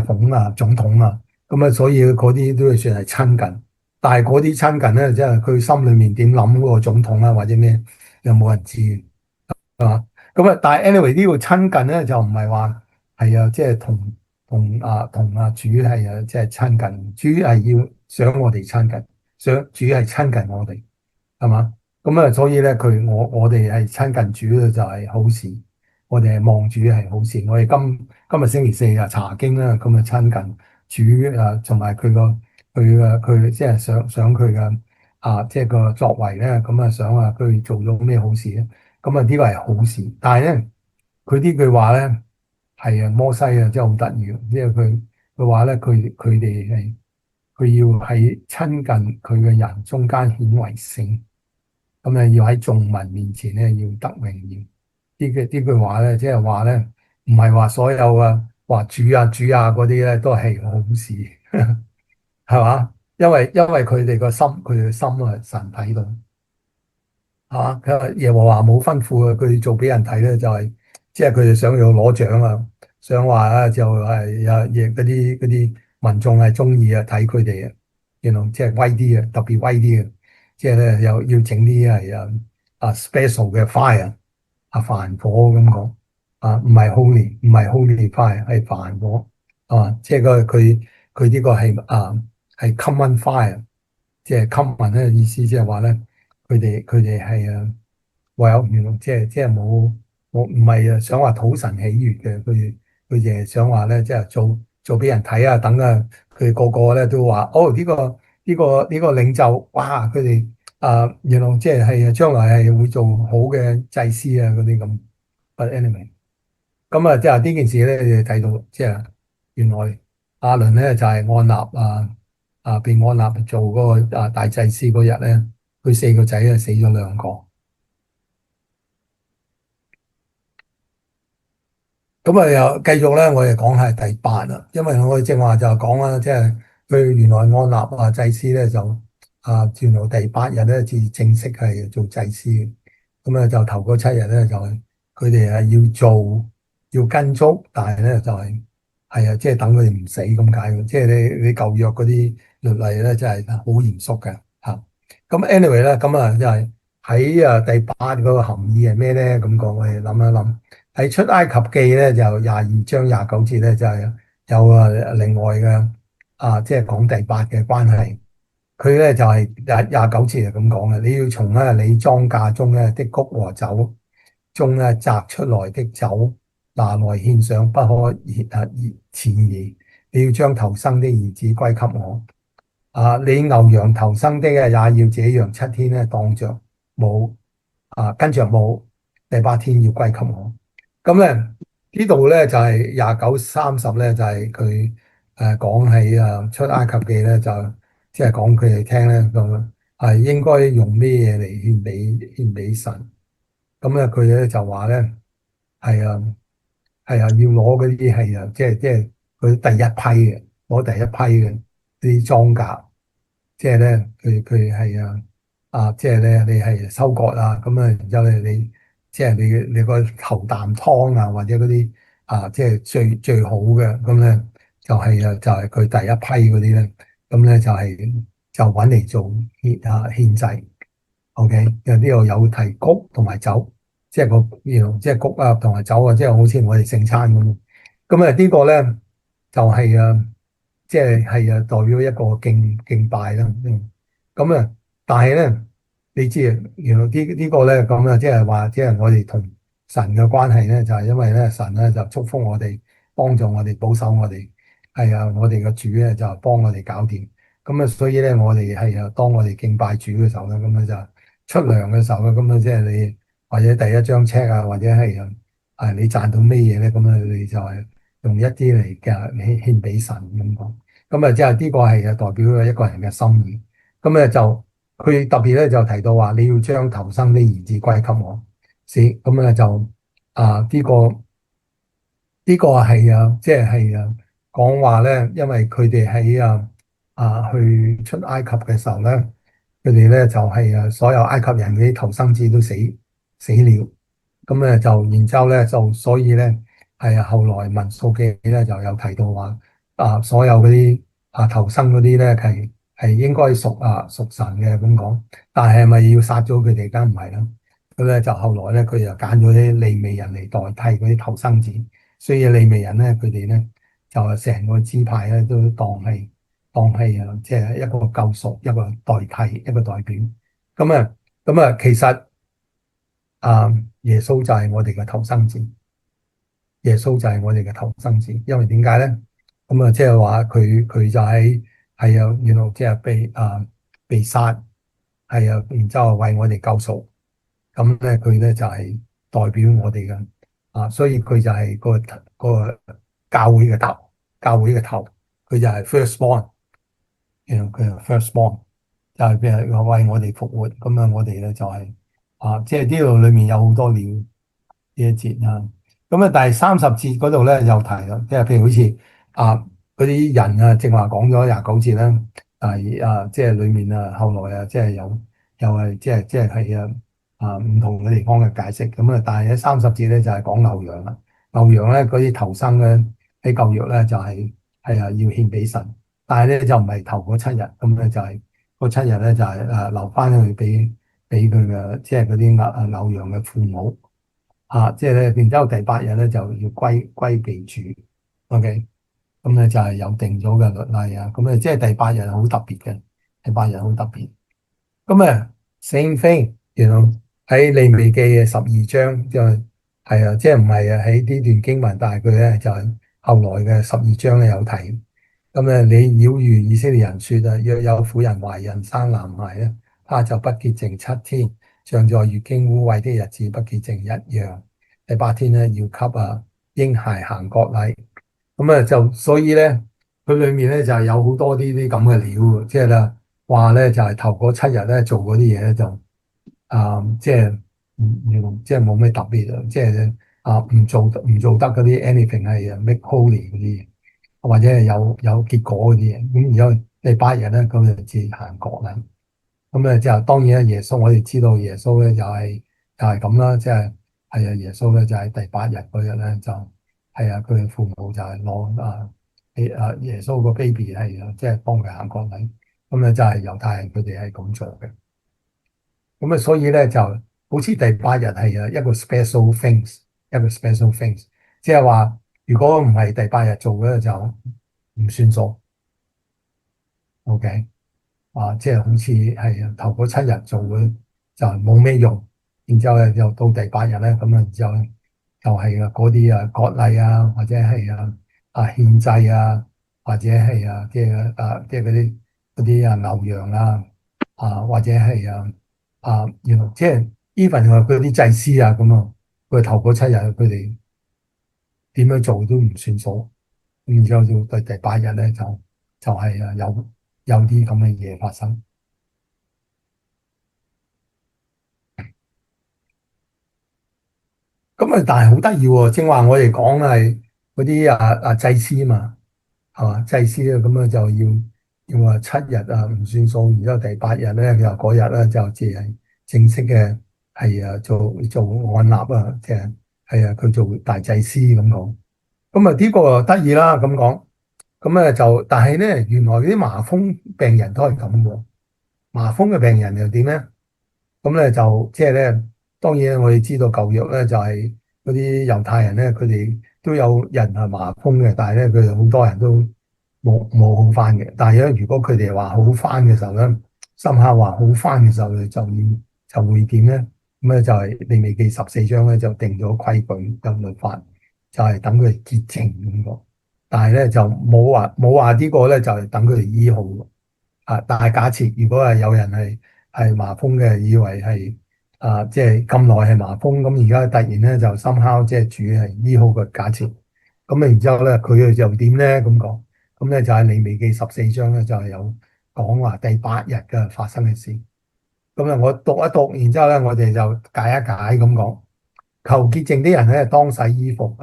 捧總統啊，咁啊，所以嗰啲都係算係親近。但係嗰啲親近咧，即係佢心裏面點諗嗰個總統啊，或者咩，又冇人知嘅，係嘛？咁啊，但係 anyway 呢個親近咧，就唔係話係即係同主係即係親近，主係要想我哋親近，想主係親近我哋。係嘛？咁啊，所以咧，我哋係親近主咧，就係好事。我哋係望主係好事。我哋今日星期四啊，查經啦，咁啊親近主同埋佢即係想佢嘅即係個作為咧，咁啊想佢做咗咩好事咧？咁啊呢個係好事。但係咧，佢呢句話咧係摩西啊，真係好得意嘅，即係佢話咧，佢哋佢要喺親近佢嘅人中間顯為聖。咁咧要喺眾民面前咧要得榮耀。呢句話咧，即係話咧，唔係話所有話主啊嗰啲咧都係好事，係嘛？因為佢哋嘅心神睇到。係嘛？佢話耶和華冇吩咐佢做俾人睇咧，就係即係佢哋想要攞獎啊，想話就係亦嗰啲民眾係中意睇佢哋啊，即係威啲嘅，特別威啲嘅，即係咧又要整啲係special 嘅 fire 凡火咁講唔係 holy fire 係凡火即係佢呢個係 common fire。即係 common 咧意思即係話咧，佢哋係原來即係冇唔係想話討神喜悅嘅，佢哋係想話咧，即係做俾人睇啊，等佢哋個個咧都話哦呢個領袖，哇佢哋原來即係將來係會做好嘅祭司啊嗰啲咁。But anyway。咁啊，即係呢件事咧，你哋睇到即係原來亞倫咧就係按立被按立做嗰個大祭司嗰日咧，佢四個仔啊死咗兩個。咁啊又繼續咧，我哋講下第八啦，因為我哋正話就講啦，即係佢原來按立祭司咧就原來第八日咧至正式係做祭司嘅。咁啊就頭嗰7日咧就係佢哋係要跟足，但係咧就係即係等佢哋唔死咁解嘅。即係你舊約嗰啲律例咧真係好嚴肅嘅嚇。咁 anyway 咧，咁就係喺第八嗰個含義係咩咧？咁講我哋諗一諗。喺出埃及記咧就22章29節咧就係有另外嘅即係講第八嘅關係。佢咧就係廿九節係咁講嘅，你要從你莊稼中咧的穀和酒中咧摘出來的酒拿來獻上，不可遲疑。你要將頭生的兒子歸給我。你牛羊頭生的也要這樣7天咧當着冇跟着冇，第8天要歸給我。咁咧呢度咧就係29、30咧就係佢講起出埃及記咧就即係講佢哋聽咧咁係應該用咩嘢嚟獻俾神。咁咧佢咧就話咧係要攞嗰啲即係佢第一批嘅攞第一批嘅啲莊稼。即係咧佢係即係咧你係收割啊，咁啊，然之後咧你即係你個頭啖湯啊，或者嗰啲即係最好嘅，咁咧就係佢第一批嗰啲咧，咁咧就揾嚟做獻祭。OK，因為呢度有提穀同埋酒，即係即係穀啊同埋酒啊，即係好似我哋聖餐咁。咁啊呢個咧就係即係代表一個敬拜啦。咁啊，但係咧你知啊，原來呢個咧咁啊，即係話即係我哋同神嘅關係咧，就係因為咧神咧就祝福我哋，幫助我哋，保守我哋，係啊，我哋嘅主咧就幫我哋搞掂。咁啊，所以咧我哋當我哋敬拜主嘅時候咧，咁樣就。出糧嘅時候咧，咁樣即係你或者第一張 check 啊，或者係你賺到咩嘢咧，咁啊你就係用一啲嚟嘅獻俾神咁講。咁啊即係呢個係代表咗一個人嘅心意。咁咧就佢特別咧就提到話你要將頭生的兒子歸給我，咁咧就呢個係即係講話咧，因為佢哋喺去出埃及嘅時候咧，佢哋咧就係所有埃及人嗰啲頭生子都死了，咁咧就然之後咧就所以咧後來民數記咧就有提到話所有嗰啲頭生嗰啲咧係應該屬神嘅咁講，但係咪要殺咗佢哋？梗唔係啦。咁咧就後來咧佢就揀咗啲利未人嚟代替嗰啲頭生子。所以利未人咧，佢哋咧就係成個支派咧，都當係即係一個救贖，一個代替，一個代表。咁啊，其實耶穌就係我哋嘅頭生子，耶穌就係我哋嘅頭生子。因為點解咧？咁啊，即係話佢就原來即係被殺，然之後為我哋救贖。咁咧佢咧就係代表我哋嘅所以佢就係個教會嘅頭，教會嘅頭，佢就係 firstborn，佢係 firstborn，就係譬如話為我哋復活。咁啊，我哋咧就係即係呢度裏面有好多料呢一節啊。咁啊，第30節嗰度咧又提啦，即係譬如好似啊嗰啲人啊，正話講咗29節啦，即係裏面後來即係又係即係唔同嘅地方嘅解釋。咁啊，但係喺30節咧就係講牛羊啦。牛羊咧嗰啲頭生咧喺舊約咧就係要獻俾神，但係咧就唔係頭嗰7日，咁咧就係嗰7日咧就係留翻去俾佢嘅即係嗰啲牛羊嘅父母即係咧，然之後第8日咧就要歸俾主。OK，咁咧就係有定咗嘅律例啊。咁咧即係第八日好特別嘅，第八日好特別。咁same thing，喺利未記嘅12章即係唔係喺呢段經文，但係佢咧就係後來嘅12章咧有提。咁你擾喻以色列人說若有婦人懷孕生男孩咧，他就不潔淨7天，像在月經污穢的日子不潔淨一樣。第8天咧要給嬰孩行割禮。咁就所以咧，佢裏面咧就係有好多啲咁嘅料喎，即係咧話咧就係頭嗰7日咧做嗰啲嘢咧就即係即係冇咩特別啊，即係唔做得嗰啲 anything 係make holy 嗰啲嘢，或者係有結果嗰啲嘢。咁然之後第8日咧咁就至行割禮。咁就當然啦，耶穌我哋知道耶穌咧就係咁啦，即係耶穌咧就係第8日嗰日咧就佢嘅父母就係攞耶穌個 baby 係即係幫佢行割禮。咁就係猶太人佢哋係咁做嘅。咁所以咧就好似第8日係一個 special things，一個 special things，即係話如果唔係第8日做嘅就唔算數。OK。即係好似係頭嗰7日做嘅就冇咩用，然之後咧又到第8日咧，咁然之後咧就係嗰啲割禮或者係獻祭或者係即係嗰啲牛羊或者係即係 even 話佢啲祭司咁佢頭嗰7日佢哋點樣做都唔算數，然之後到第8日咧就係有啲咁嘅嘢發生。但係好得意喎，正話我哋講係嗰啲祭司嘛，係嘛？祭司咁就要話7日唔算數，然之後第8日咧，佢話嗰日咧就只係正式嘅做按立啊，佢做大祭司咁講。咁啊呢個得意啦咁講。咁咧就但係咧原來啲麻風病人都係咁喎。麻風嘅病人又點咧？咁咧就即係咧，當然我哋知道舊約咧就係嗰啲猶太人咧，佢哋都有人係麻風嘅，但係咧佢哋好多人都冇好翻嘅。但係咧，如果佢哋話好翻嘅時候咧，深刻話好翻嘅時候就會點咧？咁咧就係利未記14章咧就定咗規矩有律法，就係等佢哋潔淨咁個。但係咧就冇話呢個咧就係等佢哋醫好。但係假設如果係有人係麻風嘅，以為係即係咁耐係麻風，咁而家突然咧就深烤，即係主係醫好個假設，咁然之後咧佢又點咧咁講？咁咧就係利未記14章咧就係有講話第8日嘅發生嘅事。咁啊，我讀一讀，然之後咧我哋就解一解咁講。求潔淨啲人咧，當洗衣服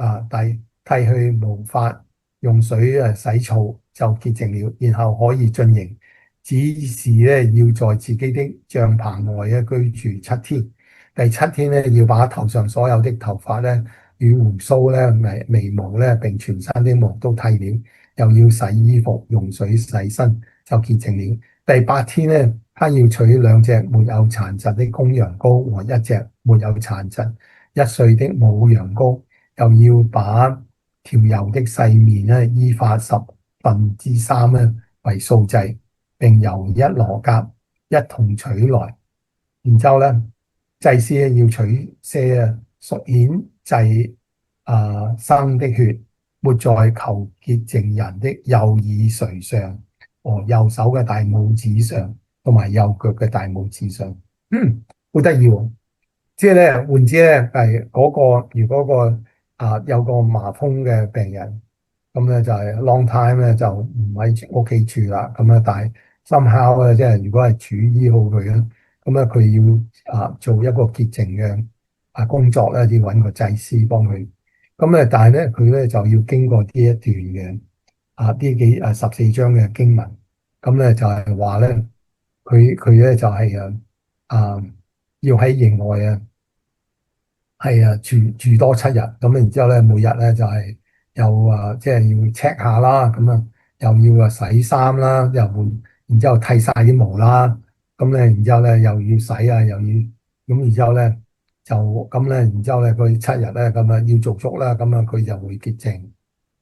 剃去毛髮，用水洗澡就潔淨了，然後可以進營。只是咧要在自己的帳棚外居住7天。第7天咧要把頭上所有的頭髮咧與鬍鬚咧眉毛咧並全身的毛都剃了，又要洗衣服，用水洗身就潔淨了。第8天咧，他要取2隻沒有殘疾的公羊羔和1隻沒有殘疾1歲的母羊羔，又要把調油的細麵咧，依法3/10咧為素祭，並由一羅革一同取來。然之後咧，祭司咧要取些贖愆祭生的血，抹在求潔淨人的右耳垂上和右手嘅大拇指上，同埋右腳嘅大拇指上。好得意喎！即係咧，換之咧係嗰個，如果有個麻風嘅病人，咁咧就係 long time 咧就唔喺屋企住啦。咁咧，但係 somehow 咧，即係如果係主醫好佢咧，咁咧佢要做一個潔淨嘅工作咧，要揾個祭司幫佢。咁咧，但係咧佢咧就要經過呢一段嘅14章嘅經文。咁咧就係話咧，佢咧就係要喺營外住多7日，咁然之後咧，每日咧就係又即係要 check 下啦，咁又要洗衫啦，又換，然之後剃晒啲毛啦，咁咧，然之後咧又要洗又要，咁然之後咧就咁咧，然之後咧佢7日咧咁要做足啦，咁佢就會潔淨。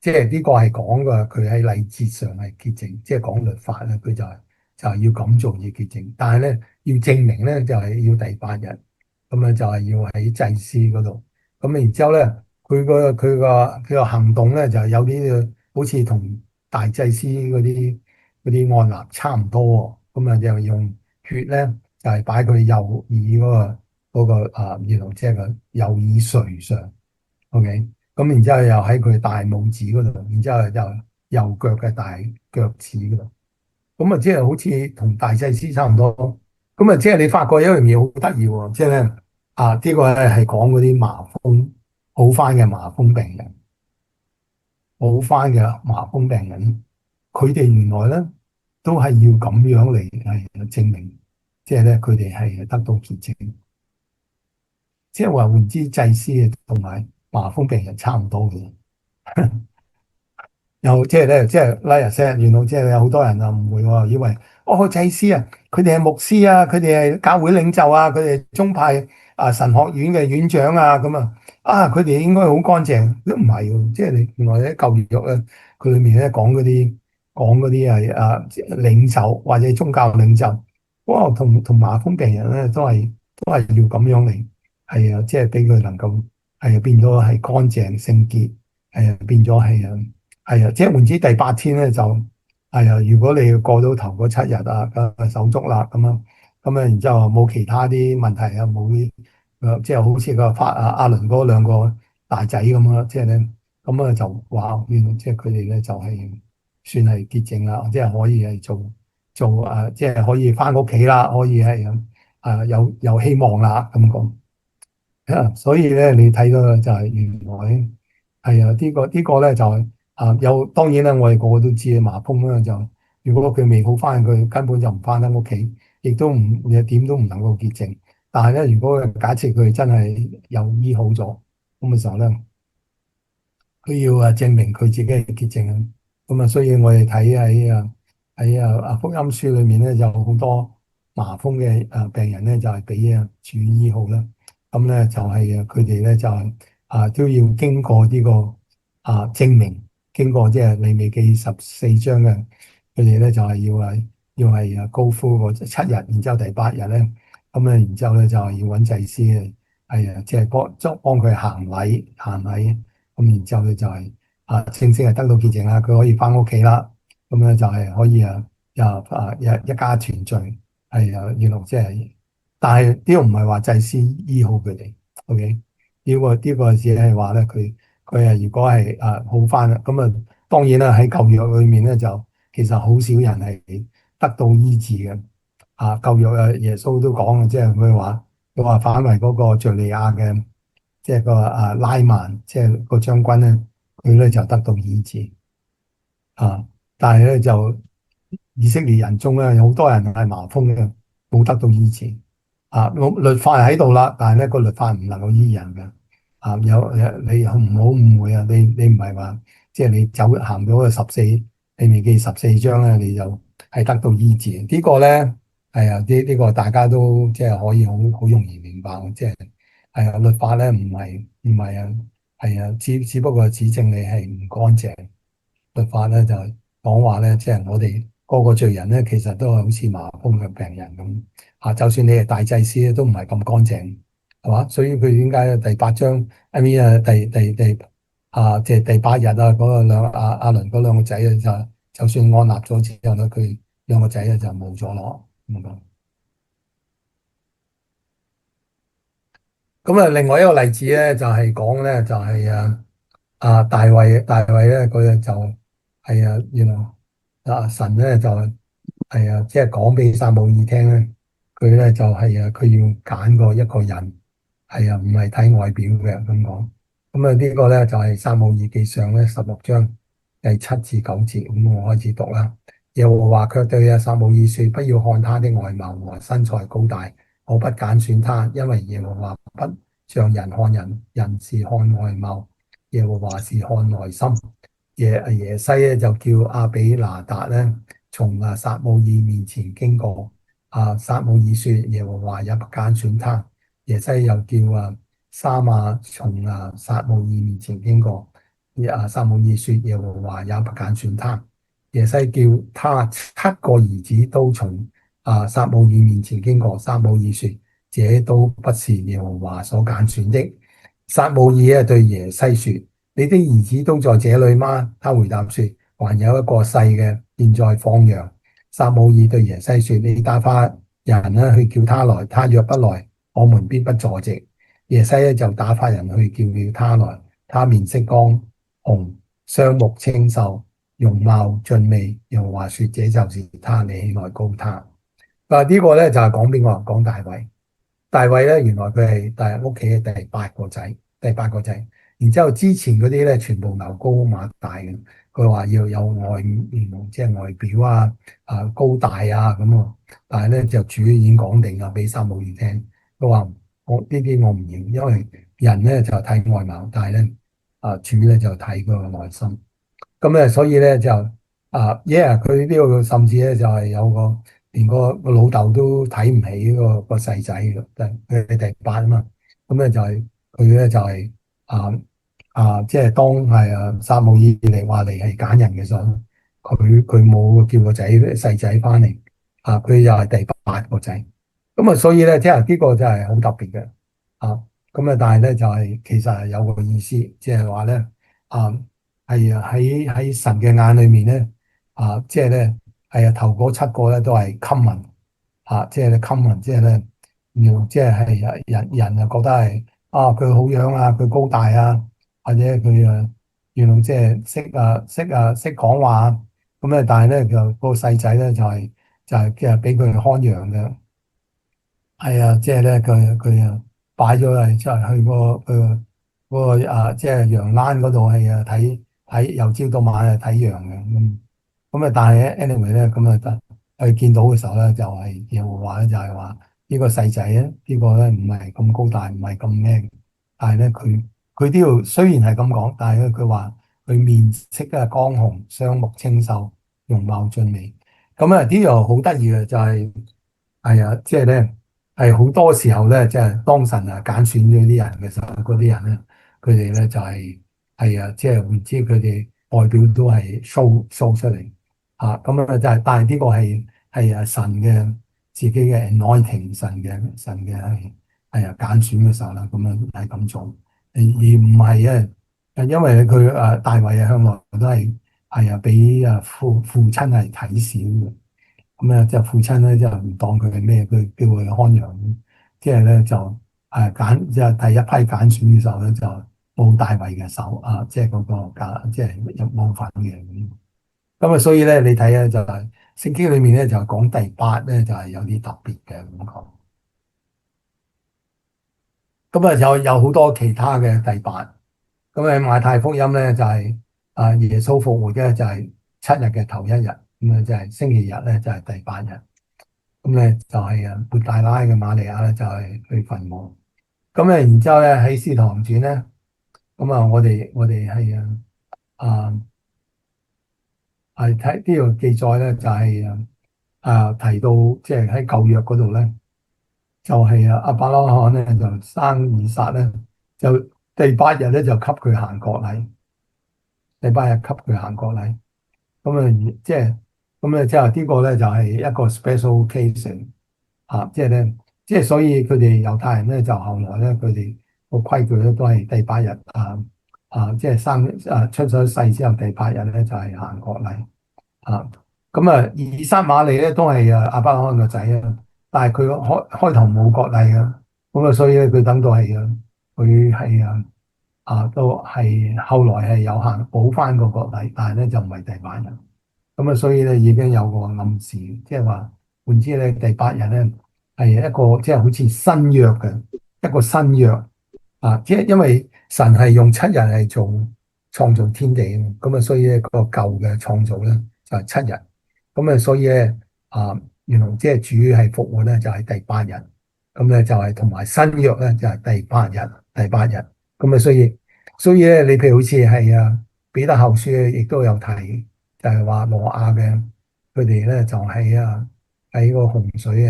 即係呢個係講嘅，佢喺禮節上係潔淨，即係講律法咧，佢就係要咁做要潔淨。但係咧要證明咧就係要第8日，咁就係要喺祭司嗰度。咁然之後咧，佢個行動咧就係有啲好似同大祭司嗰啲按立差唔多喎。咁就用血咧就係擺佢右耳嗰個即係個右耳垂上。OK。咁然之後又喺佢大拇指嗰度，然之後又右腳嘅大腳趾嗰度，咁即係好似同大祭司差唔多。咁即係你發覺一樣嘢好得意喎，即係咧呢個咧係講嗰啲麻風好翻嘅麻風病人，好翻嘅麻風病人，佢哋原來咧都係要咁樣嚟係證明，即係咧佢哋係得到潔淨。即係話換之祭司同埋麻風病人差唔多嘅。又即係咧，即係拉人聲，原來即係有好多人啊誤會喎，以為祭司啊，佢哋係牧師啊，佢哋係教會領袖啊，佢哋係宗派神學院嘅院長啊，咁佢哋應該好乾淨，都唔係喎。即係你原來咧舊約咧，佢裏面咧講嗰啲係領袖或者宗教領袖，哇，同麻風病人咧都係要咁樣嚟，即係俾佢能夠變咗係乾淨聖潔，變咗即係換之第8天咧就如果你過到頭嗰7日手足啦然之後冇其他啲問題冇啲即係好似個阿倫嗰2個大仔咁啦，即係咧就話原來即係佢哋咧就係算係潔淨啦，即係可以係做即係可以翻屋企啦，可以係有希望啦咁講。所以咧，你睇到就係原來呢個咧就係有當然啦，我哋個個都知麻風咧就如果佢未好翻，佢根本就唔翻得屋企，亦都唔點都唔能夠潔淨。但係咧，如果假設佢真係有醫好咗，咁嘅時候咧，佢要證明佢自己係潔淨啊。咁啊，所以我哋睇喺福音書裏面咧，有好多麻風嘅病人咧，就係俾主醫好啦。咁咧就係佢哋咧就係都要經過呢個證明，經過即係利未記14章嘅，佢哋咧就係要係高呼個7日，然之後第8日咧，咁咧然之後咧就係要揾祭司即係幫佢行禮。咁然之後咧就係正式係得到潔淨啦，佢可以翻屋企啦。咁咧就係可以一家團聚，原來即係，但係呢個唔係話祭司醫好佢哋，OK？呢個只係話咧佢如果係好翻啦，咁當然啦喺舊約裏面咧就其實好少人係得到醫治嘅。舊約耶穌都講嘅，即係佢話反為嗰個敘利亞嘅。即係個拉曼，即係個將軍咧，佢咧就得到醫治啊！但係咧就以色列人中咧有好多人係麻風嘅，冇得到醫治我律法係喺度啦，但係咧個律法唔能夠醫人嘅你唔好誤會啊！你唔係話即係你行到個你未記14章咧，你就係得到醫治。呢個咧係呢個大家都即係可以好容易明白，即係。律法咧唔係只不過指證你係唔乾淨。律法咧就講話咧，即係我哋個個罪人咧，其實都係好似麻風嘅病人咁。就算你係大祭司咧，都唔係咁乾淨，係嘛？所以佢點解第8章I mean 即係第8日嗰個阿倫嗰兩個仔就算按立咗之後咧，佢兩個仔咧就冇咗咯。咁講。咁另外一個例子咧，就係講咧，就係大衛咧，佢就原來神咧就即係講俾撒母耳聽咧，佢咧就佢要揀個一個人，唔係睇外表嘅咁講。咁呢個咧就係撒母耳記上咧16章第7至9節，咁我開始讀啦。耶和華卻對撒母耳說：不要看他的外貌和身材高大，我不揀選他，因為耶和華不像人看人，人是看外貌，耶和華是看內心。耶西咧就叫亞比拿達咧從撒母耳面前經過。撒母耳說：耶和華也不揀選他。耶西又叫沙馬從撒母耳面前經過。撒母耳說：耶和華也不揀選他。耶西叫他7個兒子都從撒母耳面前經過。撒母耳說：這都不是耶和華所揀選的。撒母耳對耶西說：你的兒子都在這裏嗎？他回答說：還有一個細嘅，現在放羊。撒母耳對耶西說：你打發人去叫他來，他若不來，我們必不坐席。耶西就打發人去叫了他來，他面色光紅，雙目清秀，容貌俊美。耶和華說：這就是他，你起來膏他。呢個咧就係講邊個？講大衛。大衛咧，原來佢係屋企嘅第八個仔。然之後之前嗰啲咧，全部牛高馬大嘅。佢話要有即係外表高大咁啊。但係咧就主已經講定啦，俾撒母耳聽。佢話我呢啲我唔要，因為人咧就睇外貌，但係咧主咧就睇佢個內心。咁所以咧就佢呢個甚至咧就係有連個老豆都睇唔起個細仔嘅，佢係第八啊嘛。咁咧就係佢咧就係即係當係撒母耳嚟係揀人嘅時候，佢冇叫個細仔翻嚟佢又係第8個仔。咁所以咧即係呢個就係好特別嘅啊。咁但係咧就係其實係有個意思，即係話咧啊。喺神嘅眼裏面咧，即係咧頭嗰7個咧都係 common 即係咧 common，即係咧，即係人覺得係佢好樣佢高大或者佢原來即係識講話但係咧就個細仔咧就係即係俾佢看羊嘅。即係咧佢擺咗去個即係羊欄嗰度睇由朝到晚睇羊嘅咁。咁啊，但係咧，anyway 咧，咁啊，佢見到嘅時候咧，就係耶和華咧，就係話呢個細仔咧，呢個咧唔係咁高大，唔係咁咩，但係咧佢呢度雖然係咁講，但係咧佢話佢面色咧光紅，雙目清秀，容貌俊美。咁啊，呢度好得意嘅就係啊，即係咧係好多時候咧，即係當神啊揀選咗啲人嘅時候，嗰啲人咧，佢哋咧就係啊，即係唔知佢哋外表都係 show 出嚟。咁啊就係，但係呢個係神嘅自己嘅 anointing，神嘅係揀選嘅時候啦，咁樣係咁做，而唔係因為佢大衛啊向來都係俾父親係睇小嘅，咁啊即係父親咧就唔當佢係咩，佢叫佢看羊，即係咧就即係第一批揀選嘅時候咧就冇大衛嘅手即係嗰個即係冇份嘅。咁啊，所以咧，你睇咧就係聖經裏面咧就講第八咧就係有啲特別嘅咁講。咁啊，有好多其他嘅第八。咁啊，馬太福音咧就係耶穌復活嘅就係7日嘅頭一日，咁啊就係星期日咧就係第八日。咁咧就係抹大拉嘅瑪利亞咧就係去墳墓。咁咧然之後咧喺使徒行傳咧，咁啊我哋係啊係睇呢度記載咧就係提到即係喺舊約嗰度咧。就係亞伯拉罕咧就生以撒咧，就第八日咧就給佢行國禮，第八日給佢行國禮。咁啊即係咁咧，即係呢個咧就係一個 special case 即係咧，即係所以佢哋猶太人咧就後來咧佢哋個規矩咧都係第八日即係出咗世之後第八日咧就係行國禮。啊，咁啊，以撒瑪利咧都係亞伯拉罕個仔啊，但係佢開頭冇割禮嘅，咁啊，所以咧佢等到係佢係都係後來係有行補翻個割禮，但係咧就唔係第八日，咁啊，所以咧已經有個暗示，即係話換之咧第八日咧係一個即係好似新約嘅一個新約即係因為神係用7日係做創造天地啊嘛，咁啊，所以咧個舊嘅創造咧。就係7日，咁啊，所以咧原來即係主係復活咧，就係第八日，咁咧就係同埋新約咧就係第八日，第八日，咁啊，所以咧，你譬如好似係彼得後書咧，亦都有提，就係話挪亞嘅佢哋咧就喺個洪水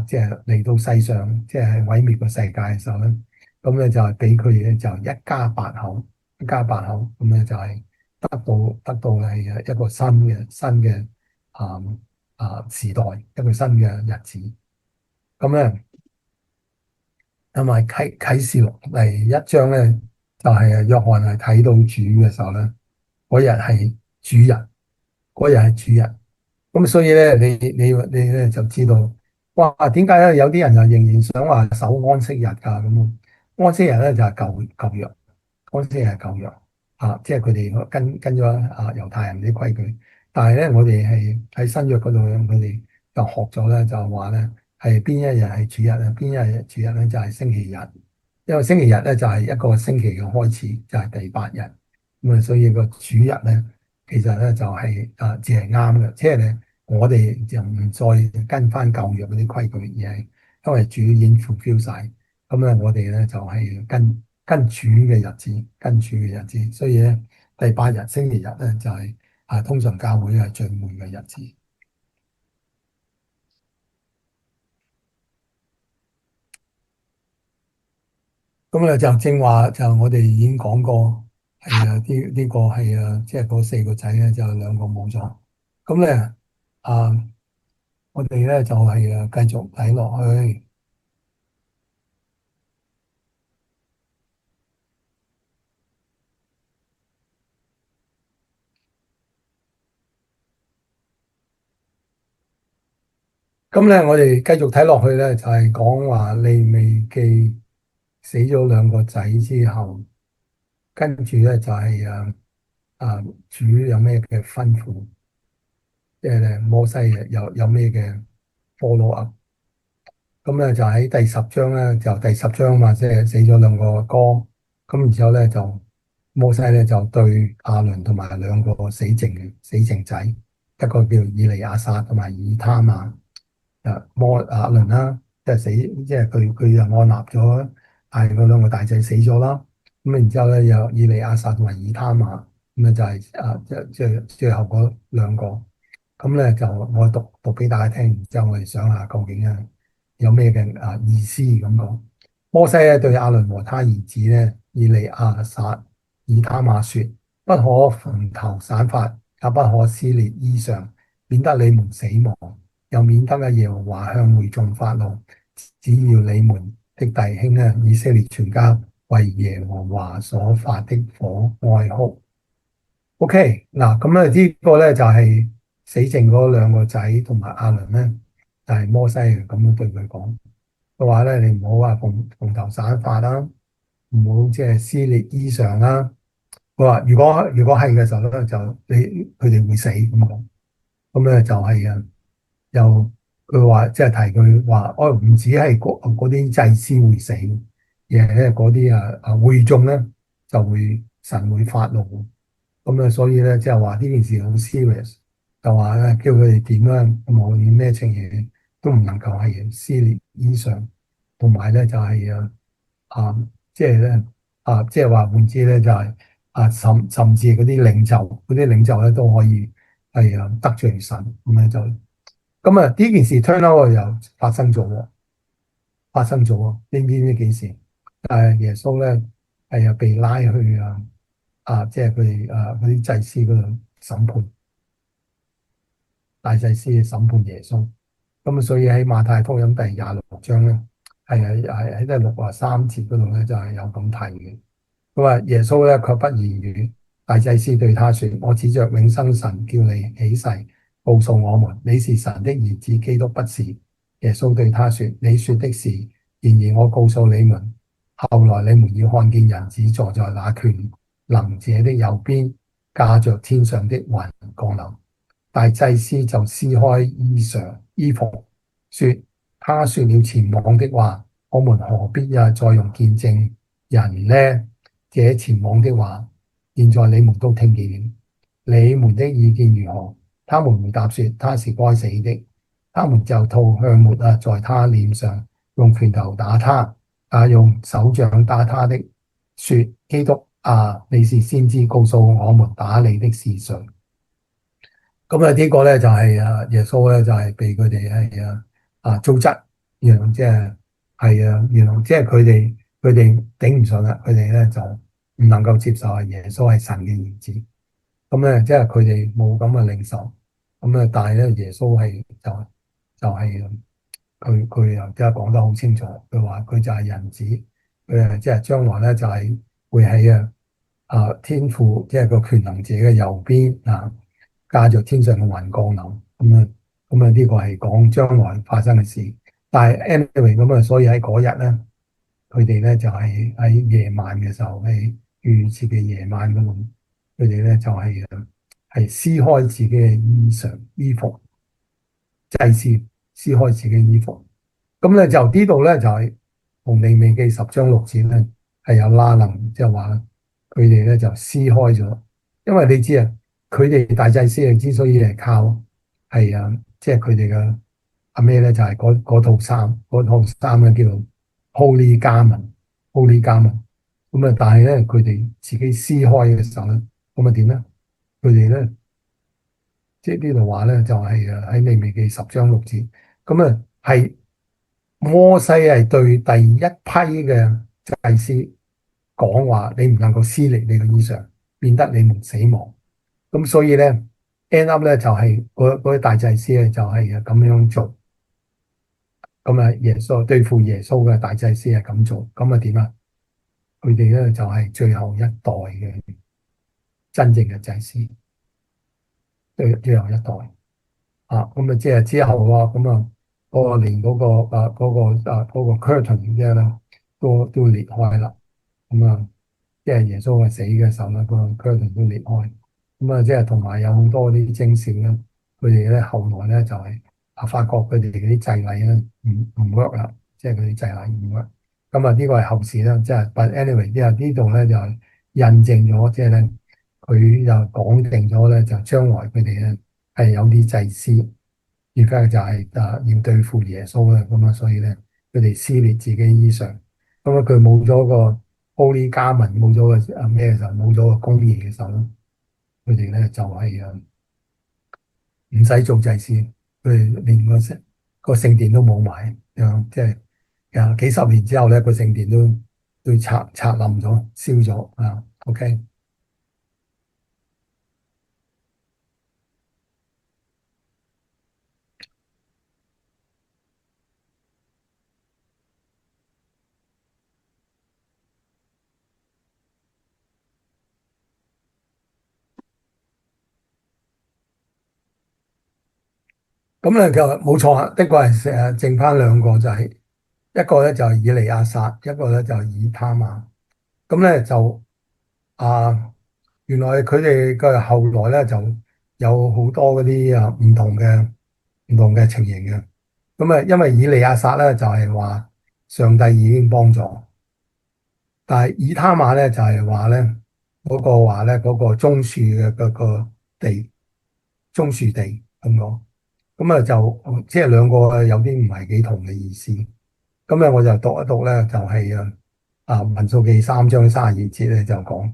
即係嚟到世上，即係毀滅個世界嘅時候咧，咁咧就係俾佢哋咧就一家八口，一家八口，咁咧就係。得到係一個新嘅啊時代，一個新嘅日子。咁咧，同埋啟示錄第一章咧，就係約翰係睇到主嘅時候咧，嗰日係主日，嗰日係主日。咁所以咧，你咧就知道，哇！點解咧有啲人又仍然想話守安息日㗎咁？安息日咧就係舊約。安息日係舊約即係佢哋跟咗猶太人啲規矩，但係咧我哋係喺新約嗰度咧，佢哋就學咗咧，就話咧係邊一日係主日啊？邊一日主日咧就係星期日，因為星期日咧就係一個星期嘅開始，就係第八日咁啊，所以個主日咧其實咧就係只係啱嘅，即係咧我哋就唔再跟翻舊約嗰啲規矩，而係因為主已經 fulfill 晒，咁咧我哋咧就係跟主嘅日子，跟主嘅日子，所以咧第八日星期日咧就係通常教會係聚會嘅日子。咁咧就正話就我哋已經講過，係呢個係即係嗰4個仔咧就2個冇咗。咁咧啊，我哋咧就係繼續睇落去。咁咧我哋繼續睇落去咧，就係講話利未記死咗2個仔之後，跟住咧就係主有咩嘅吩咐，即係咧摩西有咩嘅 follow up。咁咧就喺第10章咧，就第10章嘛，即係死咗2個哥，咁然之後咧就摩西咧就對亞倫同埋兩個死剩仔，一個叫以利亞撒同埋以他瑪。亞倫啦，即係死，即係佢就按立咗，係嗰兩個大仔死咗啦。咁然之後咧，有以利亞撒同埋以他瑪，咁啊就係即係最後嗰兩個。咁咧就我讀俾大家聽，然之後我哋想下究竟有咩嘅意思咁講。摩西咧對亞倫和他兒子咧以利亞撒、以他瑪說：不可蓬頭散髮，也不可撕裂衣裳，免得你們死亡。又免得耶和華向會眾發怒，只要你們的弟兄以色列全家為耶和華所發的火哀哭。OK，嗱咁呢個咧就係死剩嗰兩個仔同埋亞倫咧，就係摩西咁樣對佢講，佢話咧你唔好話蓬頭散髮啦，唔好即係撕裂衣裳啦。佢話如果係嘅時候咧，就佢哋會死咁講。咁咧就係又佢話即係提佢話，哦唔止係嗰啲祭司會死，而係咧嗰啲會眾咧就會神會發怒。咁所以咧即係話呢件事好 serious，就話咧叫佢哋點樣無論咩情形都唔能夠係撕裂衣裳，同埋咧就係啊即係咧即係話換之咧就係甚至嗰啲領袖咧都可以係得罪神咁樣就。咁呢件事 turn out 又發生咗喎，知唔知幾時？耶穌咧係又被拉去即係佢哋嗰啲祭司嗰度審判，大祭司審判耶穌。咁所以喺馬太福音第26章咧，係喺第63節嗰度咧就係有咁提嘅。佢話耶穌咧卻不言語，大祭司對他說：我指着永生神叫你起誓，告訴我們你是神的兒子基督，不是？耶穌對他說：你說的是。然而我告訴你們，後來你們要看見人子坐在那權能者的右邊，駕着天上的雲降臨。大祭司就撕開衣服，說：他說了僭妄的話，我們何必再用見證人呢？這僭妄的話，現在你們都聽見了，你們的意見如何？他們回答說：他是該死的。他們就吐香末在他臉上，用拳頭打他，用手掌打他的，說：基督你是先知，告訴我們打你的是誰？咁呢個咧就係耶穌咧就係被佢哋係糟質，原來即係原來即係佢哋頂唔順啦，佢哋咧就唔能夠接受耶穌係神嘅兒子。咁咧即係佢哋冇咁嘅領受。咁但係咧耶穌係就係佢又即係講得好清楚，佢話佢就係人子，佢即係將來咧就係會喺天父即係個權能者嘅右邊駕着天上嘅雲降臨。呢個係講將來發生嘅事。但係 anyway 咁所以喺嗰日咧，佢哋咧就係喺夜晚嘅時候，喺預設嘅夜晚嗰度，佢哋咧就係撕開自己嘅衣服，祭司撕開自己嘅衣服。咁咧就呢度咧就係同利未記10章6節咧係有拉楞，即係話佢哋咧就撕開咗，因為你知佢哋大祭司之所以係靠係即係佢哋嘅咩咧，就係嗰套衫咧叫做 Holy Garment，Holy Garment。但係咧佢哋自己撕開嘅時候咧，咁點咧？佢哋咧即係呢度話咧就係喺利未記10章6節，係摩西係對第一批嘅祭司講話，你唔能夠撕裂你嘅衣裳，免得你們死亡。咁所以咧 end up 咧就係嗰啲大祭司咧就係咁樣做。耶穌對付耶穌嘅大祭司係咁做，點啊？佢哋咧就係最後一代嘅真正嘅祭司，最後一代即係之後連嗰個 curtain 啫啦，都裂開啦。即係耶穌死嘅時候咧，個 curtain 都裂開。即係同埋有好多啲徵兆咧，佢哋咧後來咧就係發覺佢哋嗰啲祭禮咧唔 work 啦，即係佢啲祭禮唔 work。呢個係後事啦，即係 but anyway 呢度咧就係印證咗，即係咧佢就講定咗咧，就將來佢哋咧係有啲祭司，而家就係要對付耶穌啦，咁啊，所以咧佢哋撕裂自己衣裳，咁啊佢冇咗個 Holy Garment，冇咗個咩嘅時候，冇咗個公義嘅時候咧，佢哋咧就係唔使做祭司，佢哋連個聖殿都冇埋，即係幾十年之後咧，個聖殿都拆冧咗、燒咗啊。OK，咁咧就冇錯啊，的確係剩翻兩個就係、一個咧就係以利亞撒，一個咧就係以他瑪。咁咧就啊，原來佢哋嘅後來咧就有好多嗰啲唔同嘅情形嘅。咁啊，因為以利亞撒咧就係話上帝已經幫助，但係以他瑪咧就係話咧話咧嗰個棕樹嘅嗰個地棕樹地咁講，咁啊就即係兩個有啲唔係幾同嘅意思。咁咧我就讀一讀咧，就係民數記3章32節咧就講。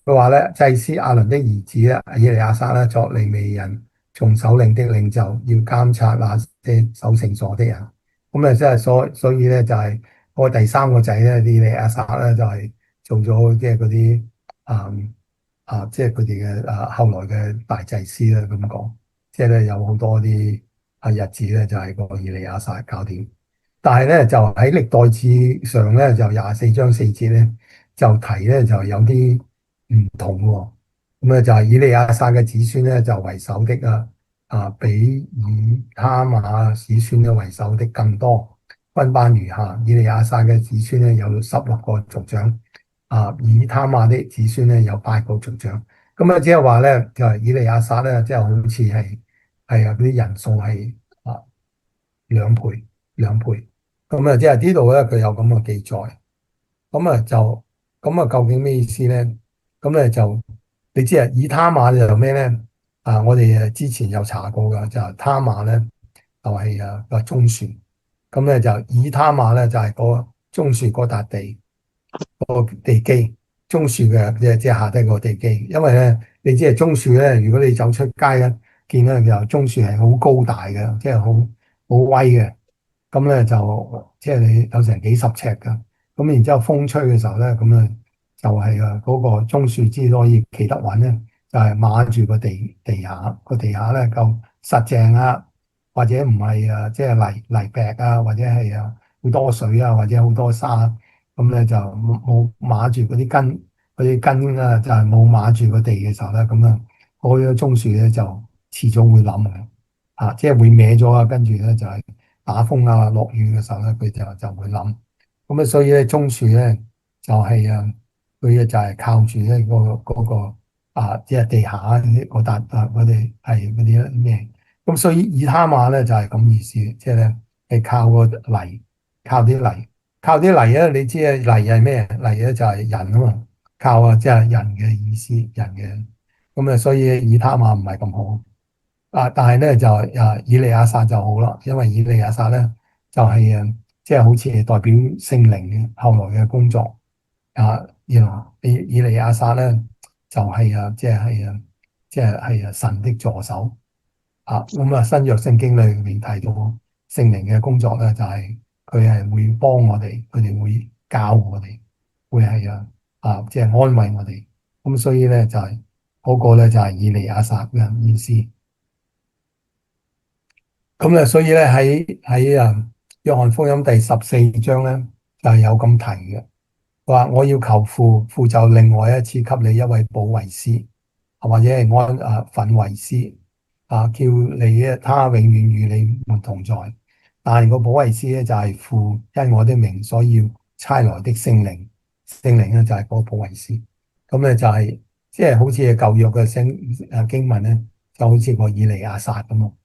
佢話咧，祭司亞倫的兒子咧，以利亞撒咧作利未人，從首領的領袖，要監察那些守聖所的人。咁咧即係所以咧就係我第三個仔咧，以利亞撒咧就係做咗即係嗰啲啊即係佢哋嘅後來嘅大祭司啦咁講。即係咧有好多啲日子咧就係個以利亞撒搞掂。但係咧就喺歷代志上咧就24章4節咧就提咧就有啲唔同喎。咁咧就係以利亞撒嘅子孫咧就為首的比以他瑪子孫咧為首的更多，分班如下。以利亞撒嘅子孫咧有16個族長，以他瑪的子孫咧有8個族長。咁啊即係話咧就係以利亞撒咧即係好似係嗰啲人數係啊兩倍兩倍。咁啊即係呢度咧佢有咁嘅記載。咁啊就究竟咩意思咧？咁咧就你知啊，以他瑪就咩咧？我哋之前有查過噶，就係他瑪咧就係個棕樹，咁咧就以他瑪咧就係個棕樹嗰笪地個地基，棕樹嘅即係下低個地基。因為咧你知係棕樹咧，如果你走出街咧，見到就棕樹係好高大嘅，即係好威嘅。咁咧就即係你有成幾十尺噶，咁然之後風吹嘅時候咧，咁啊就係嗰個棕樹之所以企得穩咧，就係碼住個地下咧夠實淨啊，或者唔係即係泥壁啊，或者係好多水啊，或者好多沙，咁咧就冇碼住嗰啲根就係冇碼住個地嘅時候咧，咁啊嗰個棕樹咧就遲早會冧嘅，即係會歪咗啊，跟住咧就係打風啊、落雨嘅時候咧，佢就會冧。咁啊，所以咧棕樹咧就係佢就係靠住咧嗰個即係地下嗰笪我哋係嗰啲咩？咁所以以他瑪咧就係咁意思，即係咧係靠個泥，靠啲泥咧，你知啊，泥係咩？泥咧就係人啊嘛，靠即係人嘅意思，人嘅。咁啊，所以以他瑪唔係咁好。但係咧就以利亞撒就好啦，因為以利亞撒咧就係即係好似代表聖靈嘅後來嘅工作原來以利亞撒咧就係即係神的助手咁新約聖經裏面提到聖靈嘅工作咧，就係佢係會幫我哋，佢哋會教我哋，會係即係安慰我哋。咁所以咧就係嗰個咧就係以利亞撒嘅意思。咁咧，所以咧喺約翰福音第14章咧就係有咁提嘅，話我要求父，父就另外一次給你一位保惠師，或者係訓慰師叫你他永遠與你們同在。但係個保惠師咧就係父因我的名所要差來的聖靈，聖靈咧就係嗰個保惠師。咁咧就係即係好似舊約嘅經文咧，就好似個以利亞撒咁咯。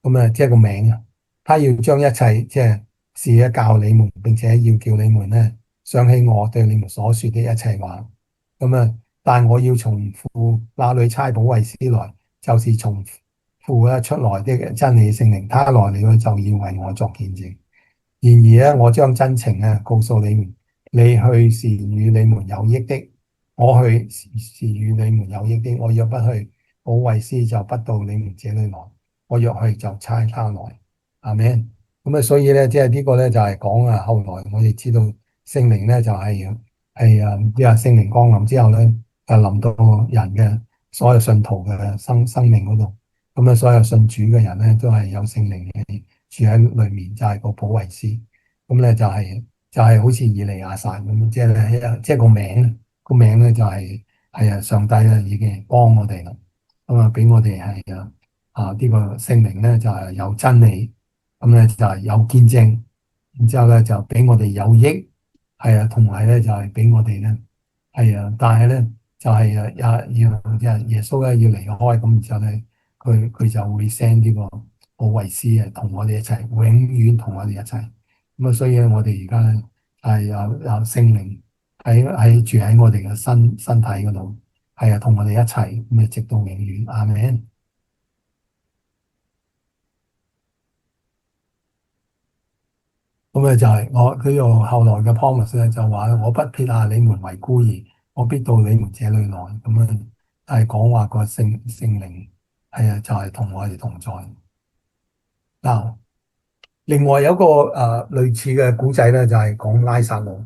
咁即係個名啊！他要將一切即係事教你們，並且要叫你們咧想起我對你們所說的一切話。咁啊，但我要從父那裏差保惠師來，就是從父咧出來的真理聖靈，他來了就要為我作見證。然而咧，我將真情咧告訴你們，你去是與你們有益的，我去是與你們有益的。我若不去，保惠師就不到你們這裏來；我若去，就差他來。阿們。咁啊，所以咧，即係呢個咧就係講啊，後來我哋知道聖靈咧就即係聖靈降臨之後咧，就臨到人嘅所有信徒嘅生命嗰度。咁啊，所有信主嘅人咧都係有聖靈嘅住喺裏面，就係個保惠師。咁咧就係好似以利亞撒咁，即係個名咧就係上帝咧已經幫我哋啦。咁啊，俾我哋呢個聖靈咧就係有真理，咁咧就係有見證，然之後咧就俾我哋有益，同埋咧就係俾我哋咧但係咧就係即係耶穌咧要離開，咁然之後咧佢就會 send 呢個保惠師同我哋一齊，永遠同我哋一齊。咁啊，所以咧我哋而家咧係有聖靈住喺我哋嘅身體嗰度，同我哋一齊咁啊，直到永遠。阿們。咁咧就係佢用後來嘅 promise 咧，就話我不撇下你們為孤兒，我必到你們這裏來。咁樣係講話個聖靈就係同我哋同在。嗱，另外有一個類似嘅古仔咧，就係講拉撒路。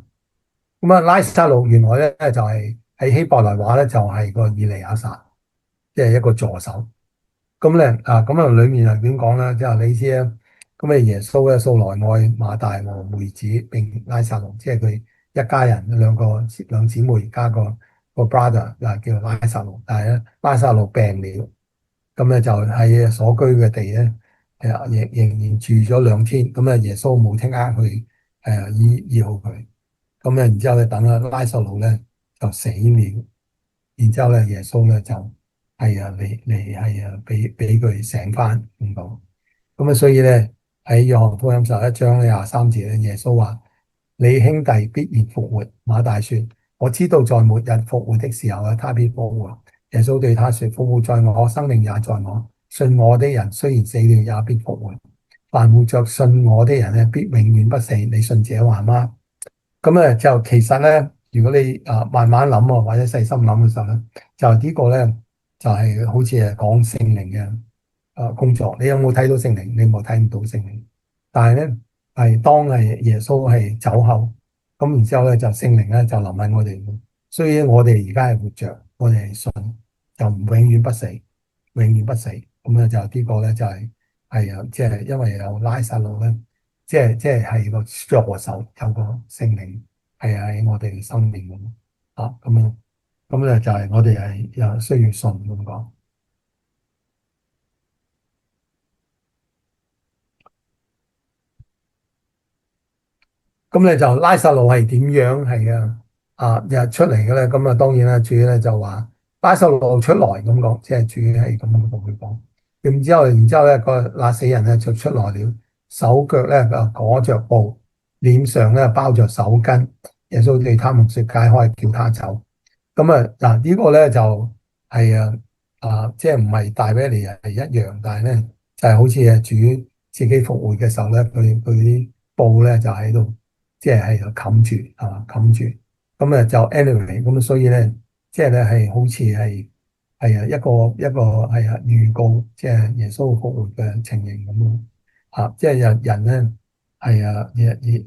咁啊，拉撒路原來咧就係喺希伯來話咧就係個以利亞撒，即係一個助手。咁啊，裏面係點講咧？即係你知啊，咁啊，耶穌咧素來愛馬大和梅子並拉撒路，即係佢一家人兩姊妹加個 brother 叫拉撒路。但係咧，拉撒路病了，咁咧就喺所居嘅地咧，仍然住咗2天。咁啊，耶穌冇即刻去醫好佢。咁咧，然之後咧，等阿拉撒路咧就死了。然之後咧，耶穌咧就俾佢醒翻咁講。咁啊，所以咧喺約翰福音11章23節咧，耶穌話：你兄弟必然復活。馬大說：我知道在末日復活的時候啊，他必復活。耶穌對他說：復活在我，生命也在我。信我的人雖然死了，也必復活。凡活着信我的人咧，必永遠不死。你信這話嗎？咁啊，就其實咧，如果你慢慢諗啊，或者細心諗嘅時候咧，就呢個咧就係好似係講聖靈嘅工作。你有冇睇到聖靈？你冇睇唔到聖靈。但係咧當係耶穌係走後，咁然之後咧就聖靈咧就臨喺我哋。所以我哋而家係活着，我哋係信，就永遠不死，永遠不死。咁咧就呢個咧就即係因為有拉撒路咧。即係個助手，有個聖靈喺我哋生命咁咁樣，咁咧就係我哋係又需要信咁講。咁咧就拉撒路係點樣日出嚟嘅咧？咁啊當然啦，主咧就話拉撒路出來咁講，即係主係咁同佢講。然之後咧個那死人咧就出來了，手腳咧裹着布，臉上咧包着手巾。耶穌對他們說：解開，叫他走。咁呢個咧就係即係唔係大俾你係一樣，但係咧就係好似主自己復活嘅時候咧，佢啲布咧就喺度，即係喺度冚住冚住。咁就 anyway 咁，所以咧即係咧係好似一個預告，即係耶穌復活嘅情形咁咯。即係人咧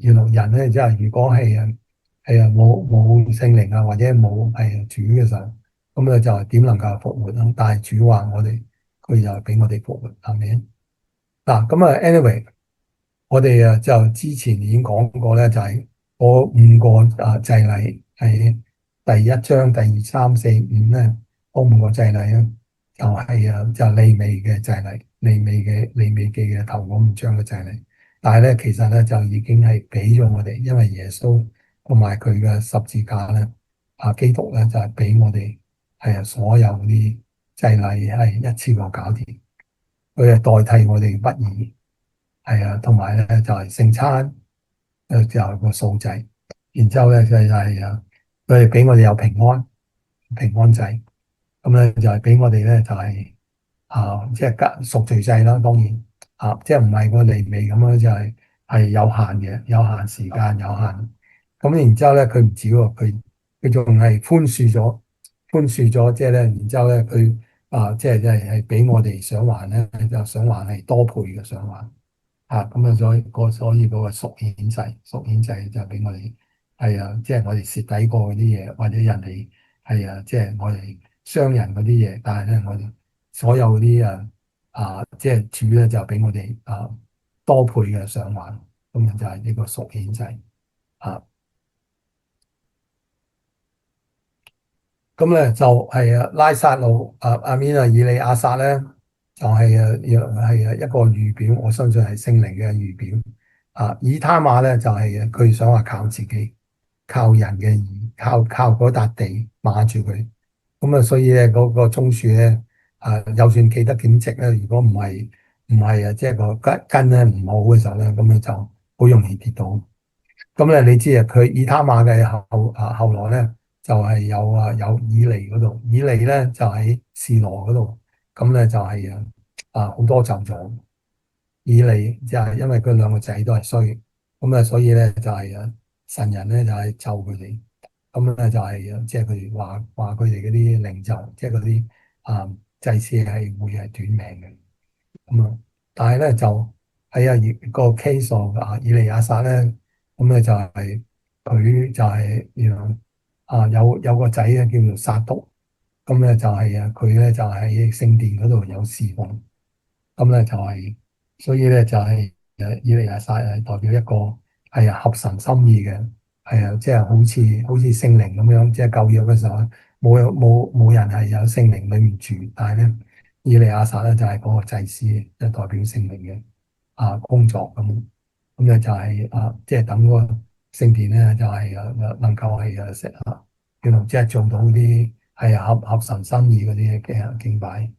原來人咧即係如果冇聖靈或者冇主嘅時候，咁咧就係點能夠復活啊？但係主話佢就係俾我哋復活，係咪？咁anyway，我哋就之前已經講過咧，就係嗰5個祭禮係第1章第2、3、4、5咧，嗰5個祭禮咧就就利未嘅祭禮，利未記嘅頭嗰5章嘅祭禮。但係咧其實咧就已經係俾咗我哋，因為耶穌同埋佢嘅十字架咧，基督咧就係俾我哋所有啲祭禮係一次過搞掂，佢係代替我哋不義。同埋咧就係聖餐，就係個素祭。然之後咧就係佢哋俾我哋有平安，平安祭。咁咧就係俾我哋咧就係、即係贖罪祭啦，當然即係唔係個利未咁樣，就係有限嘅，有限時間，有限。咁然之後咧，佢唔止喎，佢仲係寬恕咗，即係咧，然之後咧，佢即係俾我哋想還咧，就想還係多倍嘅想還。咁啊，所以嗰個贖愆祭就俾我哋即係我哋蝕底過嗰啲嘢，或者人哋即係我哋傷人嗰啲嘢，但係咧我哋所有嗰啲即係主咧就俾我哋多倍嘅償還，咁樣就係呢個贖愆祭啊。咁咧就係拉撒路阿面以利亞撒咧，就係一個預表，我相信係聖靈嘅預表。以他瑪咧就係佢想話靠自己，靠人嘅義，靠嗰笪地碼住佢。咁啊，所以咧嗰個棕樹咧就算企得點直咧，如果唔係即係個根咧唔好嘅時候咧，咁樣就好容易跌倒。咁咧，你知啊，佢以他瑪嘅後來咧，就係有以利嗰度，以利咧就喺示羅嗰度，咁咧就係好多就咗。以利就係因為佢兩個仔都係衰，咁啊，所以咧就係神人咧就係救佢哋，咁咧就係即係佢哋話佢哋嗰啲領袖，即係嗰啲祭司係會係短命嘅。咁啊，但係咧就喺個 case 以利亞撒咧，咁咧就係佢就係有個仔咧叫做撒督，咁咧就係佢咧就喺聖殿嗰度有侍奉，咁咧就係所以咧就係以利亞撒係代表一個合神心意嘅，即係好似聖靈咁樣，即係舊約嘅時候咧冇人係有聖靈裏面住，但係咧。以利亞撒咧就係嗰個祭司，即係代表聖靈嘅工作咁咧就係即係等個聖殿咧就係能夠係即係做到啲係合神心意嗰啲嘅敬拜。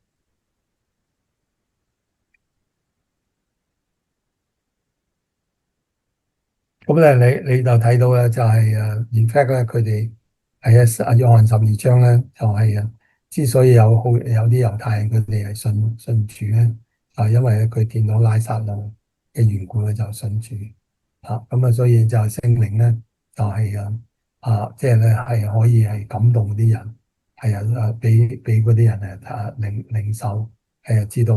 咁咧你就睇到咧就係in fact 咧佢哋係約翰12章咧就係之所以有啲猶太人佢哋係信主咧，因為佢見到拉撒路嘅緣故咧就信主咁所以就係聖靈咧就係即係咧係可以係感動啲人，俾嗰啲人領受知道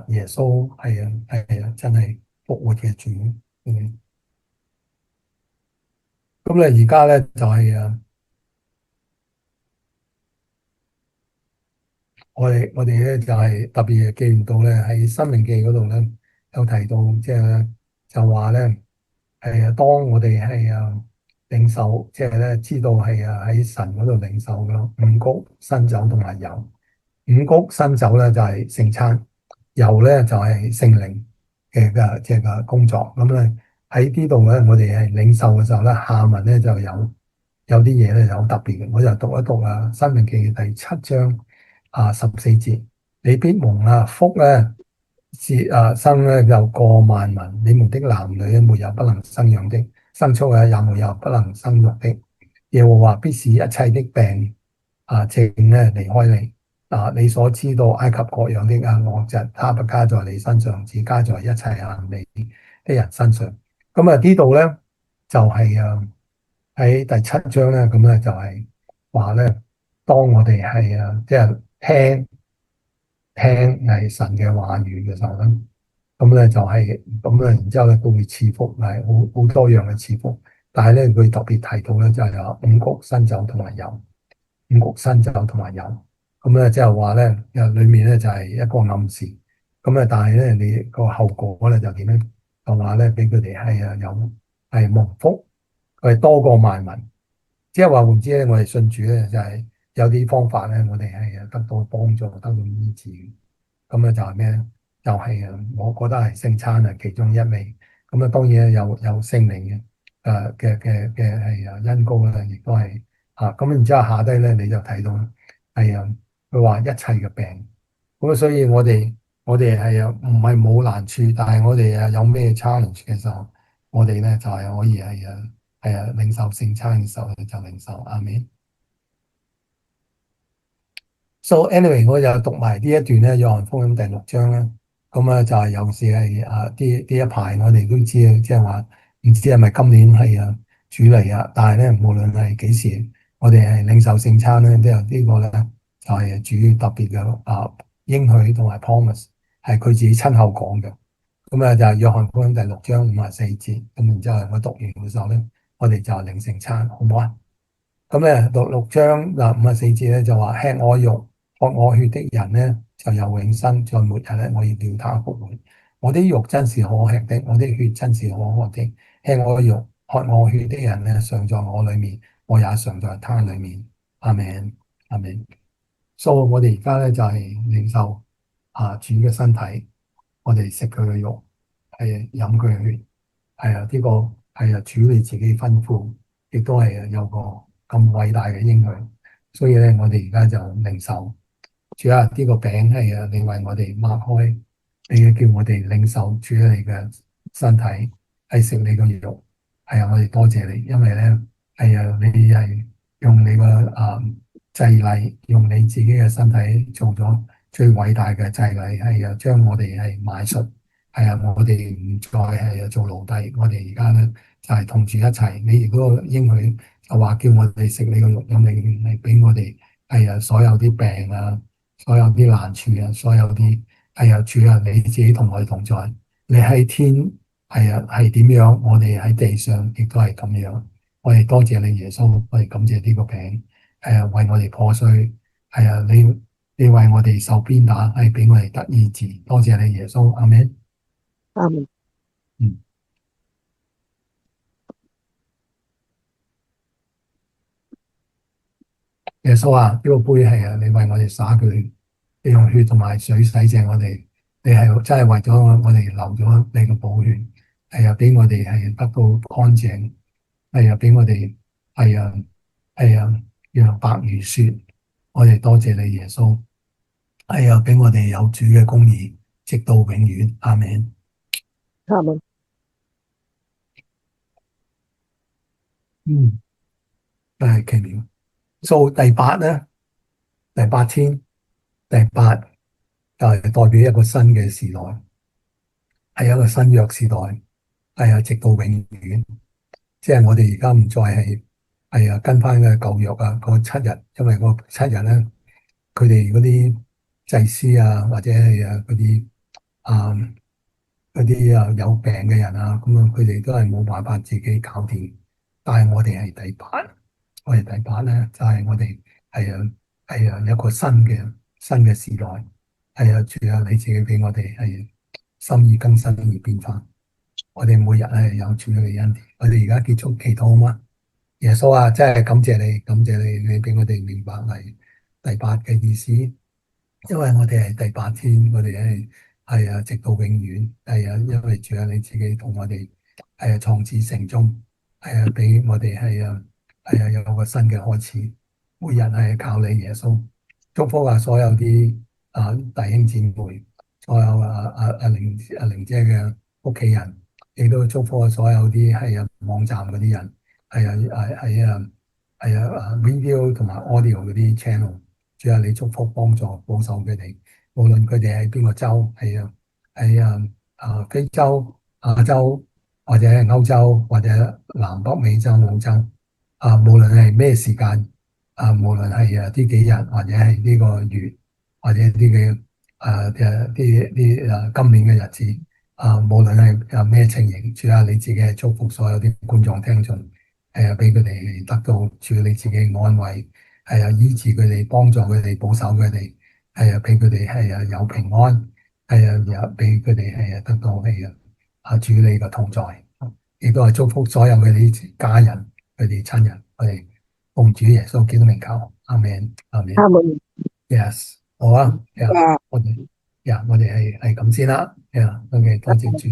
耶穌真係復活嘅主。咁咧而家咧就係我哋咧就係特別記唔到咧喺《申命記》嗰度咧有提到，即係咧就話咧當我哋領受，即係咧知道喺神嗰度領受嘅五穀新酒同埋油。五穀新酒咧就係聖餐，油咧就係聖靈嘅工作。咁咧喺呢度咧，我哋係領受嘅時候咧，下文咧就有啲嘢咧就好特別嘅，我就讀一讀《申命記》第7章14節，你必蒙福咧，生咧就過萬民，你們的男女咧沒有不能生養的，牲畜也沒有不能生育的。耶和華必使一切的病症咧離開你。你所知道埃及各樣的惡疾，他不加在你身上，只加在一切行利的人身上。咁呢度咧就係喺第7章咧，咁咧就係話咧，當我哋即係聽係神嘅話語嘅時候咧，咁咧就係咁咧，然之後咧佢會賜福，係好多樣嘅賜福。但係咧佢特別提到咧就係有五穀新酒同埋油，五穀新酒同埋油。咁咧即係話咧，裏面咧就係一個暗示。咁咧，但係咧你個後果咧就點咧？就話咧俾佢哋有蒙福，佢係多過萬民。即係話換之咧，我哋信主咧就係有啲方法咧，我哋係得到幫助，得到醫治。咁咧就係咩咧？就係我覺得係聖餐係其中一味。咁當然有聖靈嘅恩膏啦，亦都係咁然之後下低咧你就睇到佢話一切嘅病。咁所以我哋唔係冇難處，但係我哋有咩 challenge 嘅時候，我哋咧就係可以領受聖餐嘅時候就領受。阿們。So anyway，我就讀埋呢一段咧，約翰福音第6章咧，咁啊就係有時係呢一排我哋都知啊，即係話唔知係咪今年係主嚟啊，但係咧無論係幾時，我哋係領受聖餐咧，都有呢個咧就係主特別嘅應許同埋 promise，係佢自己親口講嘅。咁啊就係約翰福音第6章54節，咁然之後我讀完嘅時候咧，我哋就領聖餐，好唔好啊？咁咧6章54節咧就話吃我肉、喝我血的人咧就有永生，在末日咧我要叫他復活。我的肉真是可吃的，我的血真是可喝的。吃我肉、喝我血的人咧常在我裏面，我也常在他裏面。阿門，阿門。所以我哋而家咧就係領受主嘅身體，我哋食佢嘅肉，係飲佢嘅血。係呢個係主你自己吩咐，亦都係有個咁偉大嘅應許，所以咧我哋而家就領受。主啊，呢個餅係你為我哋擘開，你要叫我哋領受主你嘅身體，係食你個肉。我哋多謝你，因為咧你係用你個祭禮，用你自己嘅身體做咗最偉大嘅祭禮，將我哋係買贖。我哋唔再係做奴隸，我哋而家咧就係同住一齊。你如果應許就話叫我哋食你個肉飲你嘅血，係俾我哋所有啲病啊，所有啲難處啊，所有啲主啊，你自己同我哋同在。你喺天係點樣，我哋喺地上亦都係咁樣。我哋多謝你耶穌，我哋感謝呢個餅為我哋破碎。你為我哋受鞭打，係俾我哋得醫治。多謝你耶穌，阿門。阿門。嗯，耶穌啊，呢個杯係你為我哋灑佢血，你用血同埋水洗淨我哋，你係真係為咗我哋流咗你嘅寶血，俾我哋係得到乾淨，俾我哋讓白如雪。我哋多謝你耶穌，俾我哋有主嘅公義，直到永遠。阿門。阿門。嗯，真係奇妙。數第八咧，第八天，第八就係代表一個新嘅時代，係一個新約時代，直到永遠。即係我哋而家唔再跟翻嘅舊約嗰7日，因為嗰7日咧，佢哋嗰啲祭司或者係啊有病嘅人咁佢哋都係冇辦法自己搞掂。但係我哋係第八，我哋第八咧就係我哋有一個新嘅時代，主你自己俾我哋心意更新而變化。我哋每日有主嘅恩典。我哋而家結束祈禱好嗎？耶穌啊，真係感謝你，感謝你，你俾我哋明白係第八嘅意思。因為我哋係第八天，我哋直到永遠。因為主你自己同我哋創始成終，俾我哋有個新嘅開始。每日靠你耶穌，祝福所有啲弟兄姊妹，所有玲姐嘅屋企人，亦都祝福所有啲網站嗰啲人，video 同埋 audio 嗰啲 channel。主啊，你祝福幫助保守佢哋，無論佢哋喺邊個州，非洲、亞洲或者係歐洲或者南北美洲、澳洲無論係咩時間無論係呢幾日或者係呢個月或者啲嘅今年嘅日子無論係咩情形，主啊，你自己係祝福所有啲觀眾聽眾，俾佢哋得到主你自己安慰。醫治佢哋，幫助佢哋，保守佢哋，俾佢哋有平安，又俾佢哋得到主你嘅同在，亦都係祝福所有佢哋啲家人、佢哋親人，我哋奉主耶穌基督名求，阿門，阿門。阿門。Yes，好啊，啊，我哋係咁先啦，OK，多謝主。